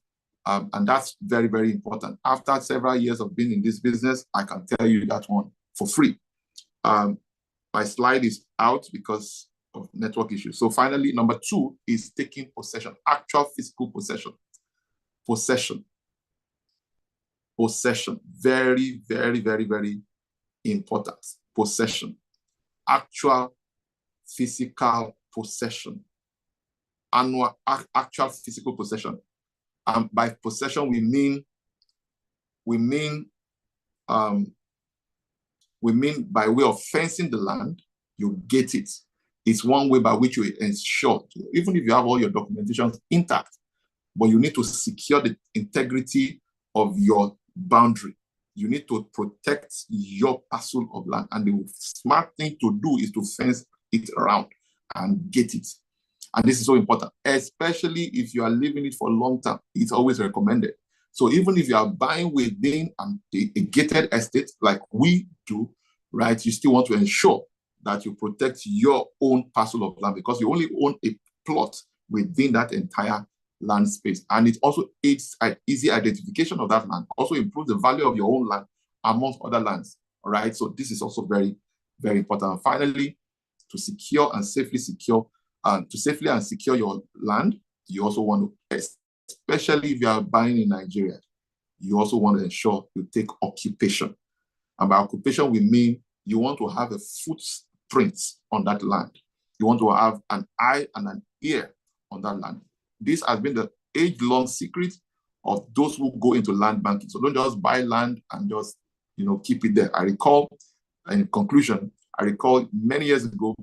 And that's very, very important. After several years of being in this business, I can tell you that one for free. My slide is out because of network issues. So finally, number 2 is taking possession, actual physical possession. Possession. Possession. Very, very, very, very important. Possession. Actual physical possession. Actual physical possession. And by possession, we mean by way of fencing the land, you get it. It's one way by which you ensure, even if you have all your documentation intact, but you need to secure the integrity of your boundary. You need to protect your parcel of land. And the smart thing to do is to fence it around and get it. And this is so important, especially if you are living it for a long time. It's always recommended. So even if you are buying within a gated estate like we do, right, you still want to ensure that you protect your own parcel of land because you only own a plot within that entire land space. And it also aids easy identification of that land, also improves the value of your own land amongst other lands. All right. So this is also very, very important. And finally, to secure and safely secure your land, you also want to, especially if you are buying in Nigeria, you also want to ensure you take occupation. And by occupation, we mean you want to have a footprint on that land. You want to have an eye and an ear on that land. This has been the age-long secret of those who go into land banking. So don't just buy land and just, keep it there. I recall, in conclusion, many years ago,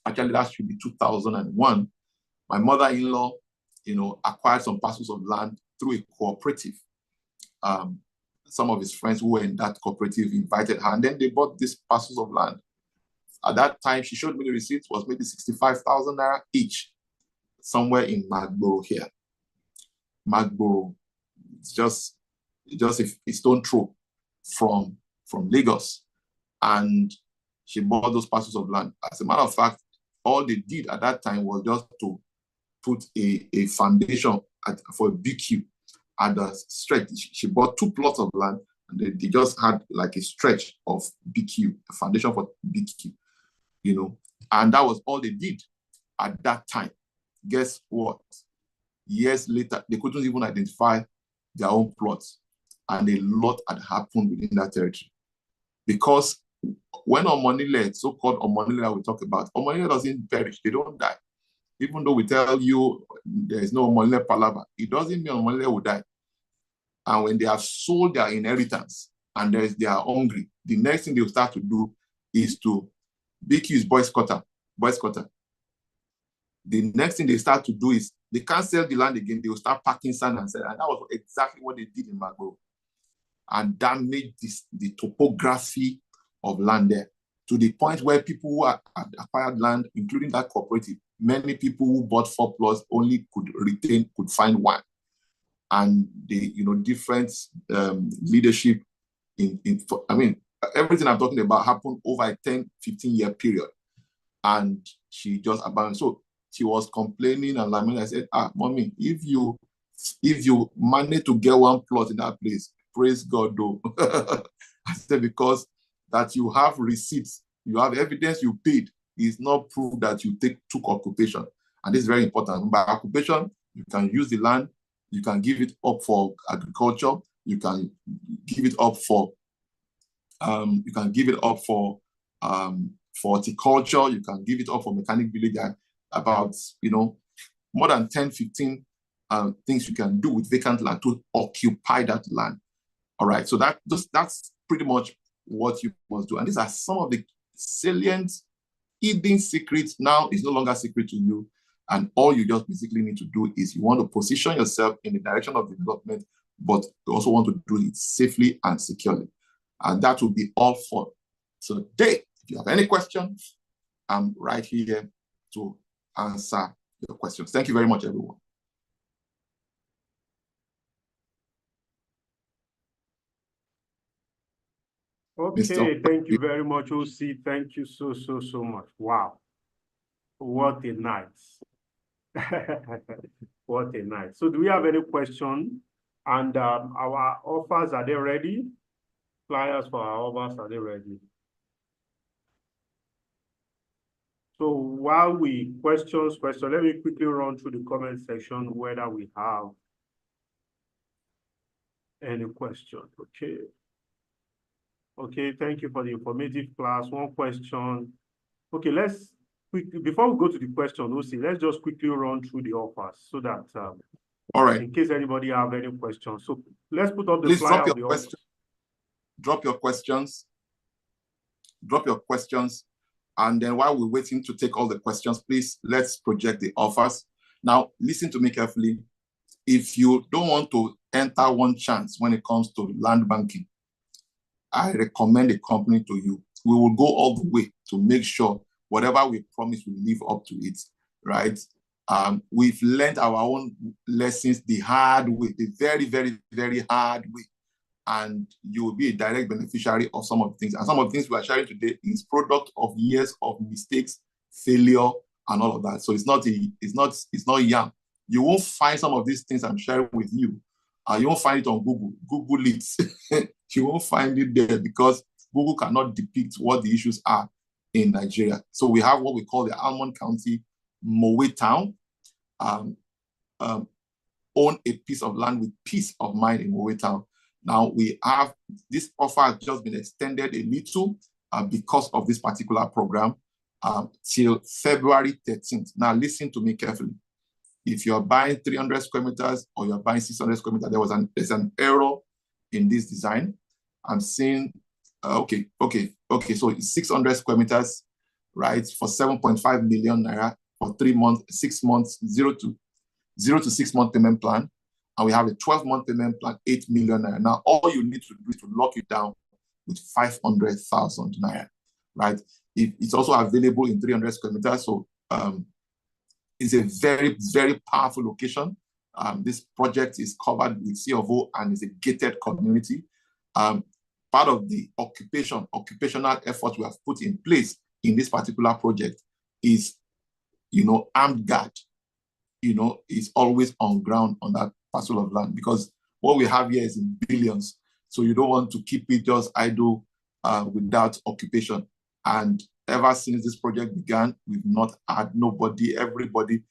actually that should be 2001, my mother-in-law, acquired some parcels of land through a cooperative. Some of his friends who were in that cooperative invited her, and then they bought these parcels of land. At that time, she showed me the receipts, was maybe 65,000 naira each, somewhere in Magboro here. Magboro, it's just a stone throw from Lagos. And she bought those parcels of land. As a matter of fact, all they did at that time was just to put a foundation for a BQ at the stretch. She bought 2 plots of land, and they just had like a stretch of BQ, a foundation for BQ, and that was all they did at that time. Guess what? Years later, they couldn't even identify their own plots, and a lot had happened within that territory. Because when Omonile, so-called Omonile we talk about, Omonile doesn't perish, they don't die. Even though we tell you there is no Omonile Palava, it doesn't mean Omonile will die. And when they have sold their inheritance and they are hungry, the next thing they will start to do is to BQ is boys quarter. The next thing they start to do is they can't sell the land again. They will start packing sand and sand. And that was exactly what they did in Magbo. And that made the topography of land there to the point where people who had acquired land, including that cooperative, many people who bought 4 plots only could find 1. And the different leadership everything I'm talking about happened over a 10-15 year period, and she just abandoned. So she was complaining and lamenting. I said, mommy, if you manage to get 1 plot in that place, praise God though. I said, because that you have receipts, you have evidence you paid, is not proof that you took occupation. And this is very important. By occupation, you can use the land, you can give it up for agriculture, you can give it up for horticulture, you can give it up for mechanic village. About more than 10-15 things you can do with vacant land to occupy that land. All right, so that's pretty much what you must do. And these are some of the salient hidden secrets. Now it's no longer secret to you. And all you just basically need to do is you want to position yourself in the direction of development, but you also want to do it safely and securely. And that will be all for today. If you have any questions, I'm right here to answer your questions. Thank you very much, everyone. Okay, thank you very much, OC. Thank you so much. Wow. What a night. What a night. So do we have any question? And our offers, are they ready? Flyers for our offers, are they ready? So while we question, let me quickly run through the comment section whether we have any question. Okay. Okay, thank you for the informative class. One question. Okay, let's quickly, before we go to the question, Lucy, let's just quickly run through the offers so that All right. in case anybody have any questions. So let's put up the Please flyer drop of the your offers. questions. Drop your questions. Drop your questions. And then while we're waiting to take all the questions, please let's project the offers. Now, listen to me carefully. If you don't want to enter one chance when it comes to land banking, I recommend a company to you. We will go all the way to make sure whatever we promise, we live up to it, right? We've learned our own lessons the hard way, the very, very, very hard way. And you will be a direct beneficiary of some of the things. And some of the things we are sharing today is product of years of mistakes, failure, and all of that. So it's not young. You won't find some of these things I'm sharing with you. You won't find it on Google. Google it. You won't find it there because Google cannot depict what the issues are in Nigeria. So we have what we call the Almond County Mowe Town. Own a piece of land with peace of mind in Mowe Town. Now we have this offer has just been extended a little because of this particular program till February 13th. Now listen to me carefully. If you're buying 300 square meters or you're buying 600 square meters, there's an error in this design. I'm saying, okay. So it's 600 square meters, right, for 7.5 million naira for 3 months, 6 months, 0 to 6 month payment plan. And we have a 12-month payment plan, 8 million naira. Now, all you need to do is to lock it down with 500,000 naira, right? It's also available in 300 square meters. So it's a very, very powerful location. This project is covered with C of O and is a gated community. Part of the occupational effort we have put in place in this particular project is, armed guard, is always on ground on that parcel of land, because what we have here is in billions. So you don't want to keep it just idle without occupation. And ever since this project began, we've not had nobody, everybody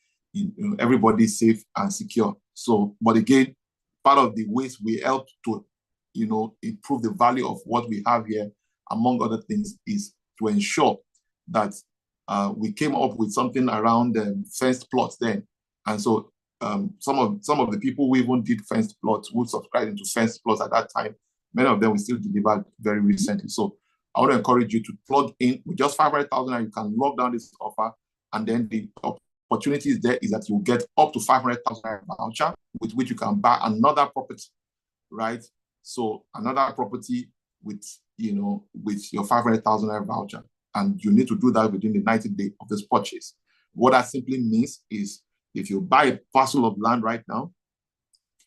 is safe and secure. So, but again, part of the ways we help to, improve the value of what we have here, among other things, is to ensure that we came up with something around fenced plots then. And so some of the people who even did fenced plots, who subscribed into fenced plots at that time, many of them we still delivered very recently. So I want to encourage you to plug in with just 500,000 and you can lock down this offer. And then the opportunity is there is that you will get up to 500,000 voucher with which you can buy another property, right? So another property with your 500,000 voucher. And you need to do that within the 90 days of this purchase. What that simply means is if you buy a parcel of land right now,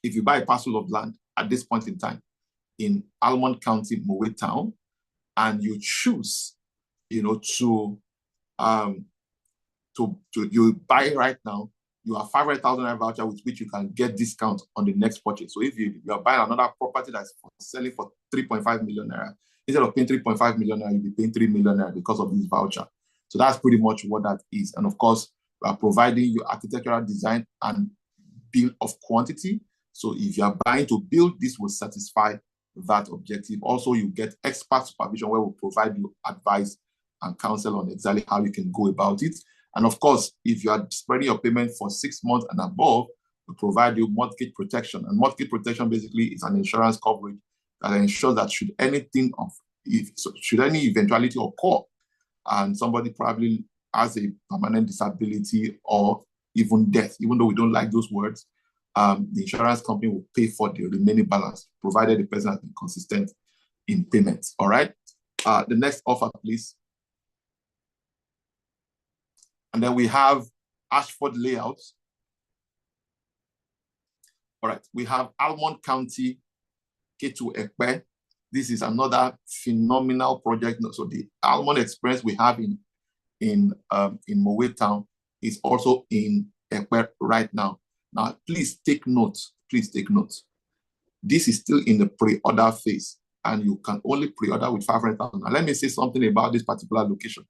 if you buy a parcel of land at this point in time in Almond County, Mowe Town, and you choose, to you buy right now, you have 500,000 voucher with which you can get discount on the next purchase. So if you are buying another property that's selling for 3.5 million naira, instead of paying 3.5 million naira, you'll be paying 3 million naira because of this voucher. So that's pretty much what that is. And of course, we are providing you architectural design and build of quantity. So if you are buying to build, this will satisfy that objective. Also, you get expert supervision where we'll provide you advice and counsel on exactly how you can go about it. And of course, if you are spreading your payment for 6 months and above, we provide you mortgage protection. And mortgage protection basically is an insurance coverage that ensures that should any eventuality occur, and somebody probably has a permanent disability or even death, even though we don't like those words, the insurance company will pay for the remaining balance, provided the person has been consistent in payments. All right. The next offer, please. And then we have Ashford Layouts. All right. We have Almond County, Ketu Ekpe. This is another phenomenal project. So the Almond experience we have in Mowe Town is also in Ekpe right now. Now, please take note. Please take note. This is still in the pre-order phase, and you can only pre-order with 500,000. Now, let me say something about this particular location.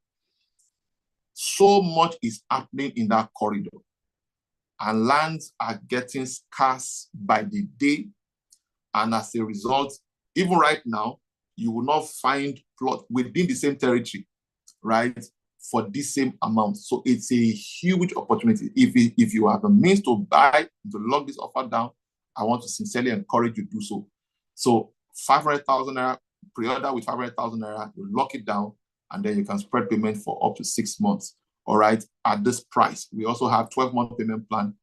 So much is happening in that corridor, and lands are getting scarce by the day. And as a result, even right now, you will not find plot within the same territory, right, for this same amount. So it's a huge opportunity. If you have the means to buy, to lock this offer down, I want to sincerely encourage you to do so. So 500,000 naira, pre-order with 500,000 naira, you lock it down, and then you can spread payment for up to 6 months, all right, at this price. We also have 12-month payment plan,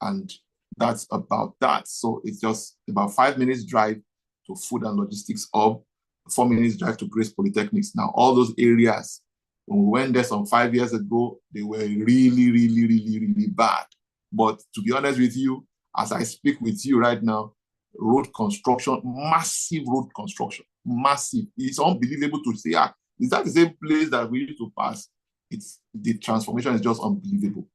and that's about that. So it's just about 5 minutes drive to Food and Logistics Hub, 4 minutes drive to Grace Polytechnics. Now, all those areas, when we went there some 5 years ago, they were really bad. But to be honest with you, as I speak with you right now, road construction, massive road construction, massive. It's unbelievable to say, is that the same place that we used to pass? The transformation is just unbelievable.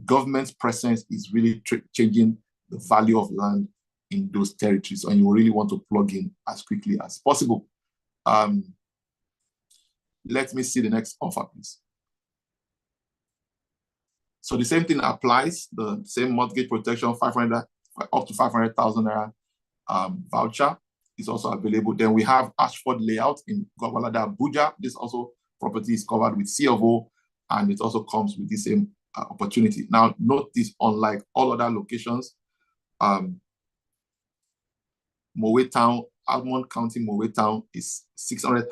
Government's presence is really changing the value of land in those territories, and you really want to plug in as quickly as possible. Let me see the next offer, please. So the same thing applies, the same mortgage protection, 500 up to 500,000 naira voucher is also available. Then we have Ashford layout in Gwagwalada, Abuja. This also property is covered with CFO, and it also comes with the same opportunity. Now, note this, unlike all other locations, Mowe Town, Almond County, Mowe Town is 600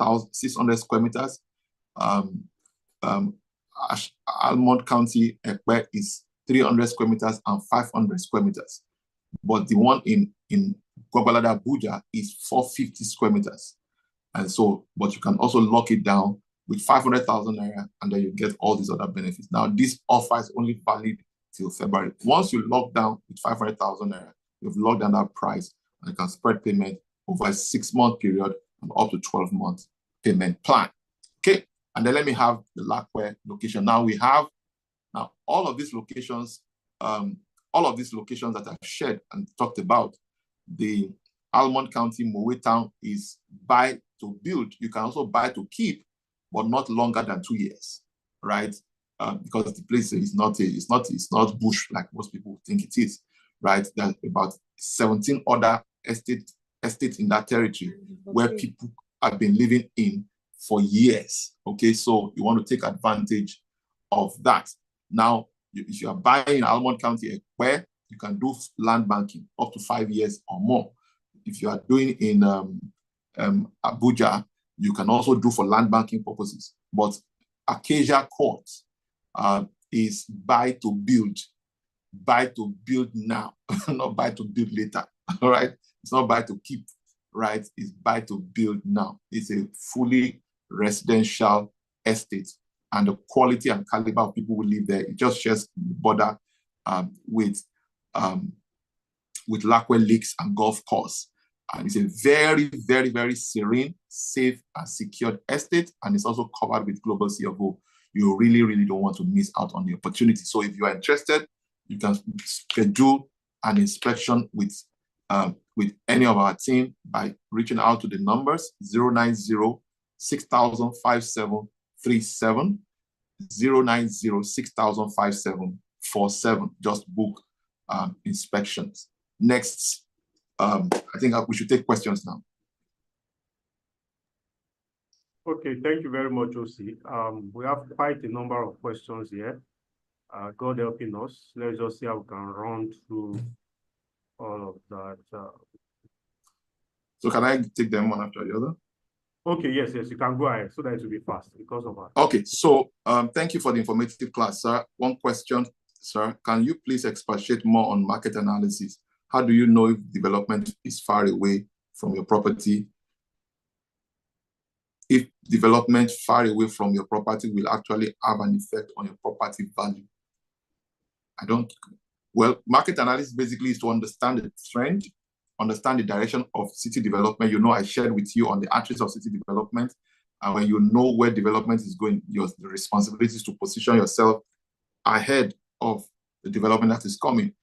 square meters. Almond County, Ekpe is 300 square meters and 500 square meters. But the one in Gwagwalada, Abuja is 450 square meters. And so, but you can also lock it down with 500,000 naira, and then you get all these other benefits. Now, this offer is only valid till February. Once you lock down with 500,000 naira, you've locked down that price, and you can spread payment over a 6-month period and up to 12-month payment plan. Okay, and then let me have the Lakwe location. Now we have all of these locations, that I've shared and talked about. The Almond County, Mowe Town is buy to build. You can also buy to keep, but not longer than 2 years, right? Because the place is not bush like most people think it is, right? There's about 17 other estates in that territory where people have been living in for years. Okay, so you want to take advantage of that. Now, if you are buying Almond County, where you can do land banking up to 5 years or more. If you are doing in Abuja, you can also do for land banking purposes. But Acacia Court is buy to build now, not buy to build later. All right, it's not buy to keep, right? It's buy to build now. It's a fully residential estate, and the quality and caliber of people who live there, it just shares the border with Lakwe Lakes and Golf Course. And it's a very serene, safe, and secured estate, and it's also covered with global CFO. You really don't want to miss out on the opportunity. So if you are interested, you can schedule an inspection with any of our team by reaching out to the numbers 090-6000-5737, 090-6000-5747. Just book inspections. Next, I think we should take questions now. Okay, thank you very much, OC. We have quite a number of questions here. God helping us. Let's just see how we can run through all of that. So can I take them one after the other? Okay, yes, you can go ahead so that it will be fast because of that. Okay, so thank you for the informative class, sir. One question, sir. Can you please expatiate more on market analysis? How do you know if development is far away from your property? If development far away from your property will actually have an effect on your property value? Well, market analysis basically is to understand the trend, understand the direction of city development. You know, I shared with you on the axis of city development. And when you know where development is going, your responsibility is to position yourself ahead of the development that is coming.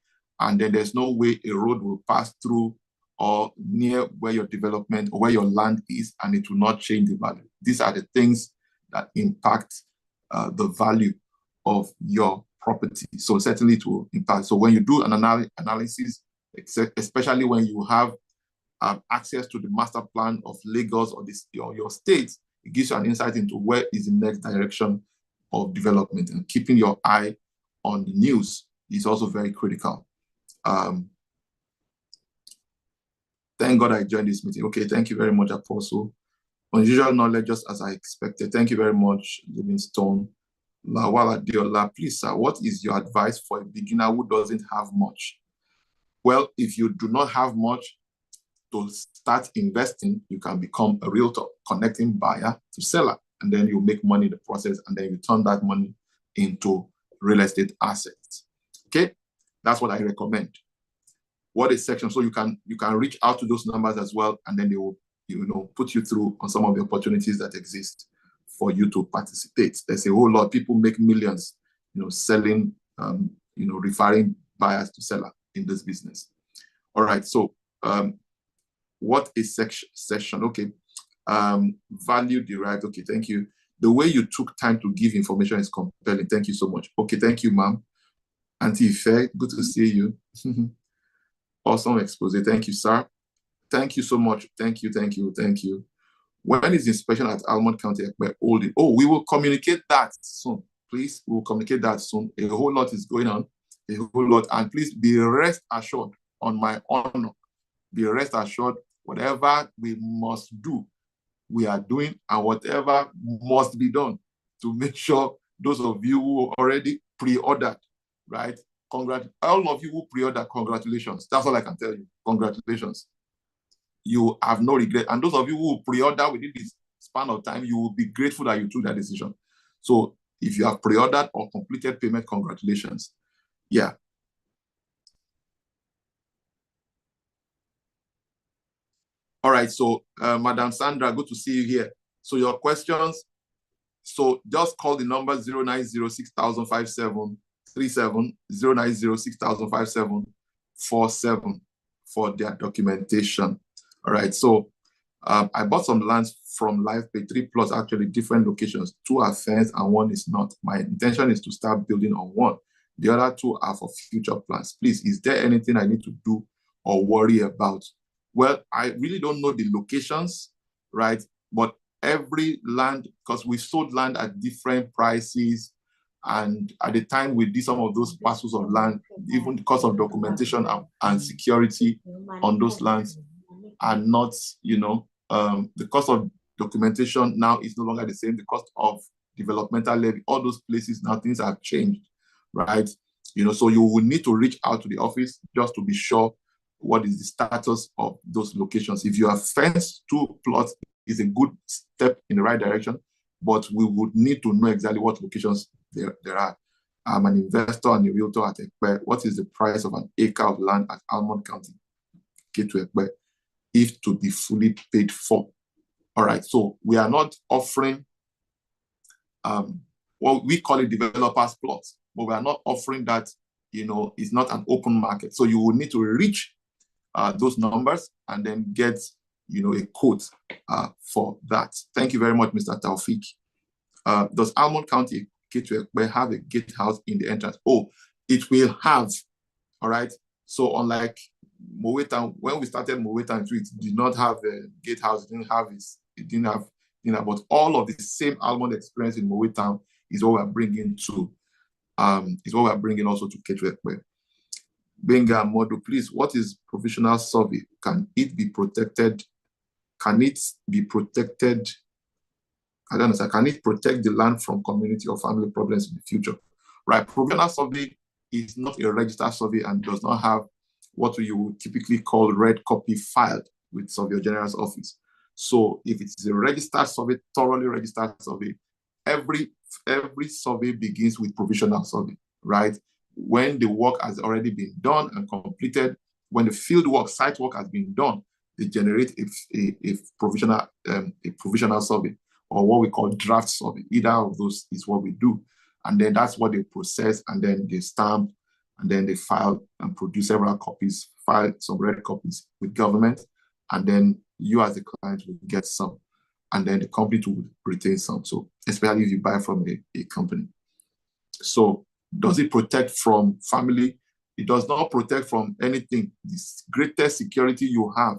And then there's no way a road will pass through or near where your development or where your land is, and it will not change the value. These are the things that impact the value of your property. So certainly it will impact. So when you do an analysis, especially when you have access to the master plan of Lagos or your state, it gives you an insight into where is the next direction of development, and keeping your eye on the news is also very critical. Thank God I joined this meeting. Okay, thank you very much, Apostle. Unusual knowledge, just as I expected. Thank you very much, Livingstone. Lawala Diola, please, sir, what is your advice for a beginner who doesn't have much? Well, if you do not have much to start investing, you can become a realtor, connecting buyer to seller, and then you make money in the process, and then you turn that money into real estate assets. Okay, that's what I recommend. What is section? So you can reach out to those numbers as well, and then they will put you through on some of the opportunities that exist for you to participate. There's a whole lot of people make millions, selling, referring buyers to seller in this business. All right, so what is session? Okay, value derived. Okay, thank you. The way you took time to give information is compelling. Thank you so much. Okay, thank you, ma'am. Auntie Ife, good to see you. Awesome expose. Thank you, sir. Thank you so much. Thank you, thank you, thank you. When is inspection at Almond County? Oh, we will communicate that soon. Please, we will communicate that soon. A whole lot is going on, a whole lot. And please be rest assured on my honor. Be rest assured, whatever we must do, we are doing, and whatever must be done to make sure those of you who already pre-ordered, right? All of you who pre-ordered, congratulations. That's all I can tell you. Congratulations. You have no regret. And those of you who pre-order within this span of time, you will be grateful that you took that decision. So if you have pre-ordered or completed payment, congratulations. Yeah. All right, so Madam Sandra, good to see you here. So your questions, so just call the number 090605737, 090605747 for their documentation. All right, so I bought some lands from Lifepage, 3 plots, actually different locations. 2 are fenced and 1 is not. My intention is to start building on 1. The other 2 are for future plans. Please, is there anything I need to do or worry about? Well, I really don't know the locations, right? But every land, because we sold land at different prices, and at the time we did some of those parcels of land, even the cost of documentation and security on those lands are not, the cost of documentation now is no longer the same. The cost of developmental levy, all those places now, things have changed, right? So you will need to reach out to the office just to be sure what is the status of those locations. If you have fenced 2 plots, is a good step in the right direction, but we would need to know exactly what locations there are. I'm an investor and a realtor at Ekpe. What is the price of an acre of land at Almond County, Gateway Ekpe, if to be fully paid for? All right, so we are not offering, well, we call it developers plots, but we are not offering that, it's not an open market. So you will need to reach those numbers and then get, a quote for that. Thank you very much, Mr. Taufik. Does Almond County Gateway have a gatehouse in the entrance? Oh, it will have. All right. So unlike Mowetan, when we started Mowetan, it did not have a gatehouse. It didn't have, but all of the same Almond experience in Mowetan is what we're bringing to, also to Gateway. Benga Modu, please, what is provisional survey? Can it be protected? Can it be protected? I don't understand. Can it protect the land from community or family problems in the future? Right. Provisional survey is not a registered survey and does not have what you would typically call red copy filed with Surveyor General's office. So if it's a registered survey, thoroughly registered survey, every survey begins with provisional survey, right? When the work has already been done and completed, when the field work, site work has been done, they generate a provisional survey, or what we call draft survey. Either of those is what we do. And then that's what they process, and then they stamp, and then they file and produce several copies, file some red copies with government, and then you as the client will get some. and then the company to retain some. So especially if you buy from a company. So does it protect from family? It does not protect from anything. The greatest security you have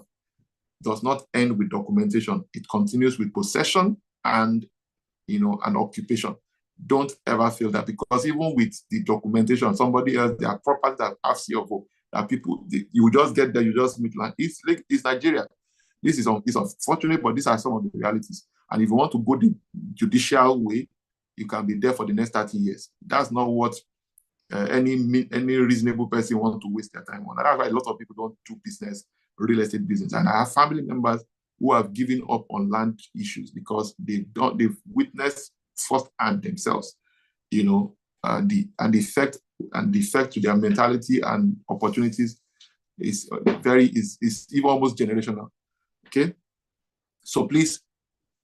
does not end with documentation. It continues with possession and, an occupation. Don't ever feel that, because even with the documentation, somebody else, there are properties that have CFO, that people, you just get there, you just meet land. It's Nigeria. This is unfortunate, but these are some of the realities. And if you want to go the judicial way, you can be there for the next 30 years. That's not what any reasonable person wants to waste their time on. And that's why a lot of people don't do business, real estate business. And I have family members who have given up on land issues because they've witnessed firsthand themselves, the effect to their mentality and opportunities is even almost generational. Okay, so please,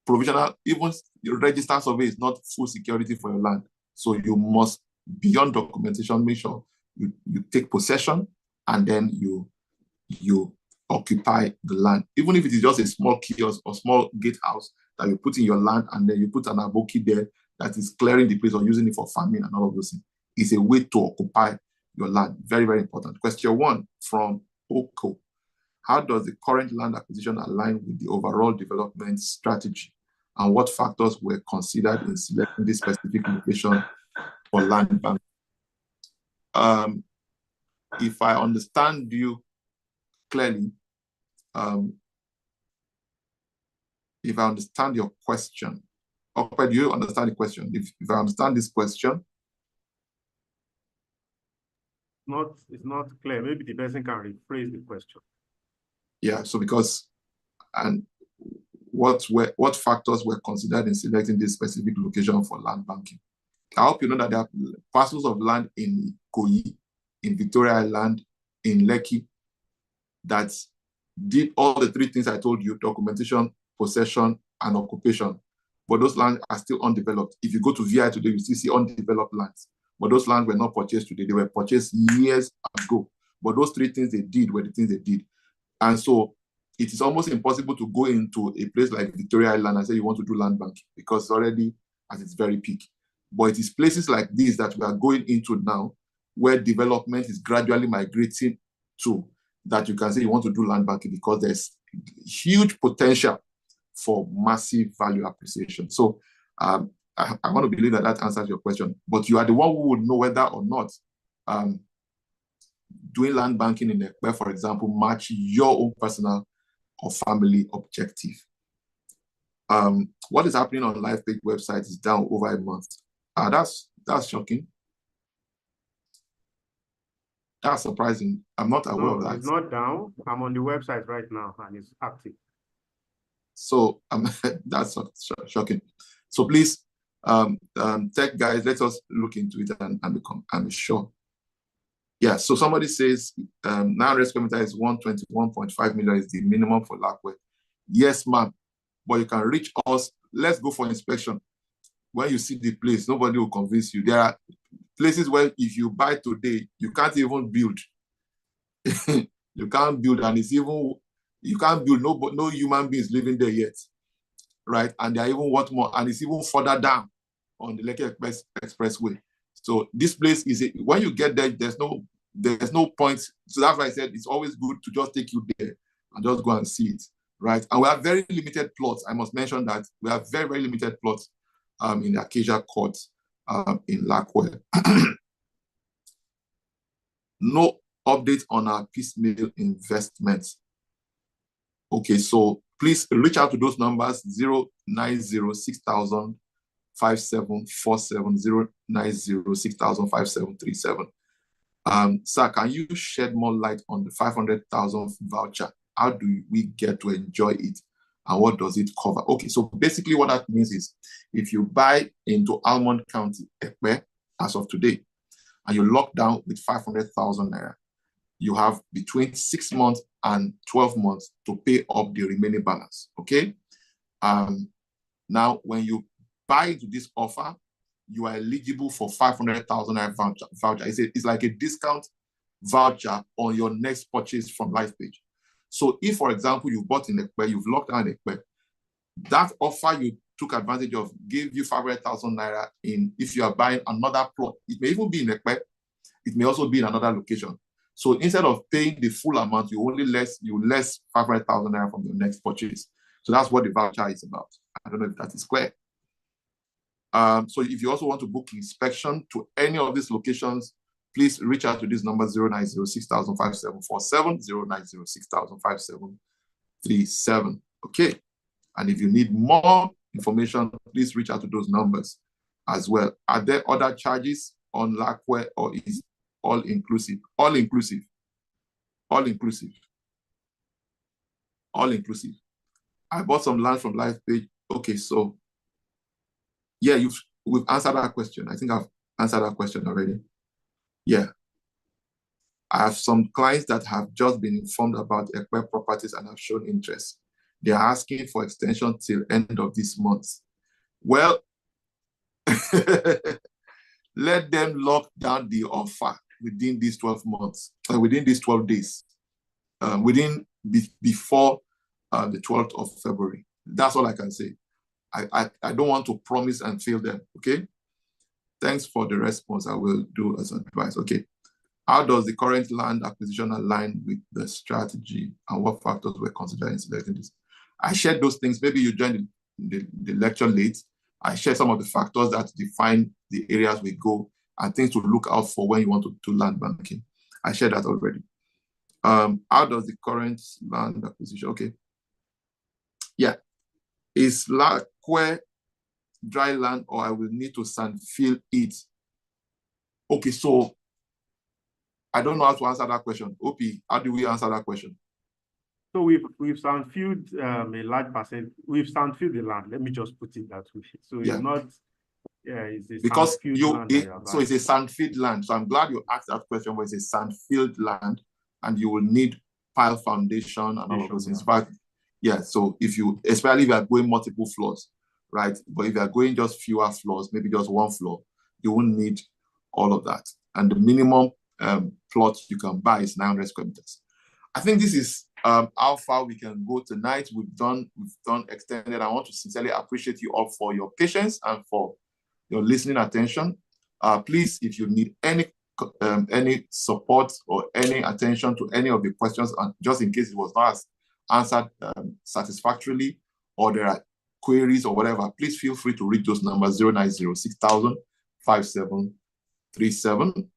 provisional, even your register survey is not full security for your land. So you must, beyond documentation, make sure you take possession, and then you occupy the land. Even if it is just a small kiosk or small gatehouse that you put in your land, and then you put an aboki there that is clearing the place or using it for farming and all of those things, is a way to occupy your land. Very, very important. Question 1 from Oko. How does the current land acquisition align with the overall development strategy? And what factors were considered in selecting this specific location for land bank? If I understand you clearly, if I understand your question, do you understand the question? If I understand this question, it's not clear. Maybe the person can rephrase the question. Yeah. So what factors were considered in selecting this specific location for land banking? I hope you know that there are parcels of land in Koyi, in Victoria Island, in Lekki, that did all the 3 things I told you: documentation, possession, and occupation. But those lands are still undeveloped. If you go to VI today, you still see undeveloped lands. But those lands were not purchased today. They were purchased years ago. But those 3 things they did were the things they did. And so it is almost impossible to go into a place like Victoria Island and say you want to do land banking, because it's already at its very peak. But it is places like these that we are going into now, where development is gradually migrating to, that you can say you want to do land banking, because there's huge potential for massive value appreciation. So I want to believe that answers your question. But you are the one who would know whether or not doing land banking in Ekpe, for example, match your own personal or family objective. What is happening on Lifepage website is down over a month. That's shocking. That's surprising. I'm not aware of that. It's not down. I'm on the website right now and it's active. So that's shocking. So please, tech guys, let us look into it and be sure. Yeah, so somebody says 900 square meters is 121.5 million is the minimum for Lakwe. Yes, ma'am, but you can reach us. Let's go for inspection. When you see the place, nobody will convince you. There are places where if you buy today, you can't even build. You can't build, and you can't build. No human beings living there yet, right? And they are even what more, and it's even further down on the Lekki Expressway. So this place when you get there, there's no point. So that's why I said it's always good to just take you there and just go and see it, right? And we have very limited plots. I must mention that we have very, very limited plots in the Acacia Court in Lakwe. No update on our piecemeal investments. Okay, so please reach out to those numbers: 0906000 5747 0906000 5737. Sir, can you shed more light on the 500,000 voucher? How do we get to enjoy it, and what does it cover? Okay, so basically what that means is, if you buy into Almond County, Ekpe, as of today, and you lock down with 500,000 naira, you have between 6 months and 12 months to pay up the remaining balance. Okay. Now, when you buy into this offer, you are eligible for 500,000 naira voucher. It's like a discount voucher on your next purchase from Lifepage. So if, for example, you bought in Ekpe, you've locked down Ekpe, That offer you took advantage of gave you 500,000 naira in if you are buying another plot. It may even be in Ekpe. It may also be in another location. So instead of paying the full amount, you less 500,000 naira from your next purchase. So that's what the voucher is about. I don't know if that is clear. So if you also want to book inspection to any of these locations, please reach out to this number 0906-5747, 0906-5737. Okay. And if you need more information, please reach out to those numbers as well. Are there other charges on Lackware, or is all inclusive? All inclusive. All inclusive. All inclusive. I bought some land from Lifepage. Okay, so yeah, we've answered that question. I think I've answered that question already. Yeah. I have some clients that have just been informed about Ekpe properties and have shown interest. They are asking for extension till end of this month. Well, let them lock down the offer within these 12 months, within these 12 days, before the 12th of February. That's all I can say. I don't want to promise and fail them, okay? Thanks for the response. I will do as advised. Okay. How does the current land acquisition align with the strategy, and what factors were considered in selecting this? I shared those things. Maybe you joined the lecture late. I shared some of the factors that define the areas we go and things to look out for when you want to do land banking. I shared that already. How does the current land acquisition? Okay. Yeah. Is Lackware dry land, or I will need to sand fill it? Okay, so I don't know how to answer that question. OP, how do we answer that question? So we've sand filled a large percent. We've sand filled the land. Let me just put it that way. So Yeah. It's not. Yeah, it's a because so it's a sand-filled land. So I'm glad you asked that question, where it's a sand-filled land, and you will need pile foundation and all of those things. But yeah, so especially if you are going multiple floors, right? But if you are going just fewer floors, maybe just one floor, you won't need all of that. And the minimum plot you can buy is 900 square meters. I think this is how far we can go tonight. We've done extended. I want to sincerely appreciate you all for your patience and for your listening attention. Please, if you need any support or any attention to any of the questions, and just in case it was not answered satisfactorily, or there are queries or whatever, please feel free to reach those numbers 0906-5737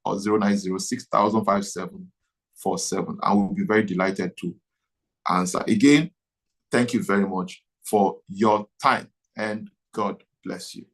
or 0906-5747. I will be very delighted to answer. Again, thank you very much for your time, and God bless you.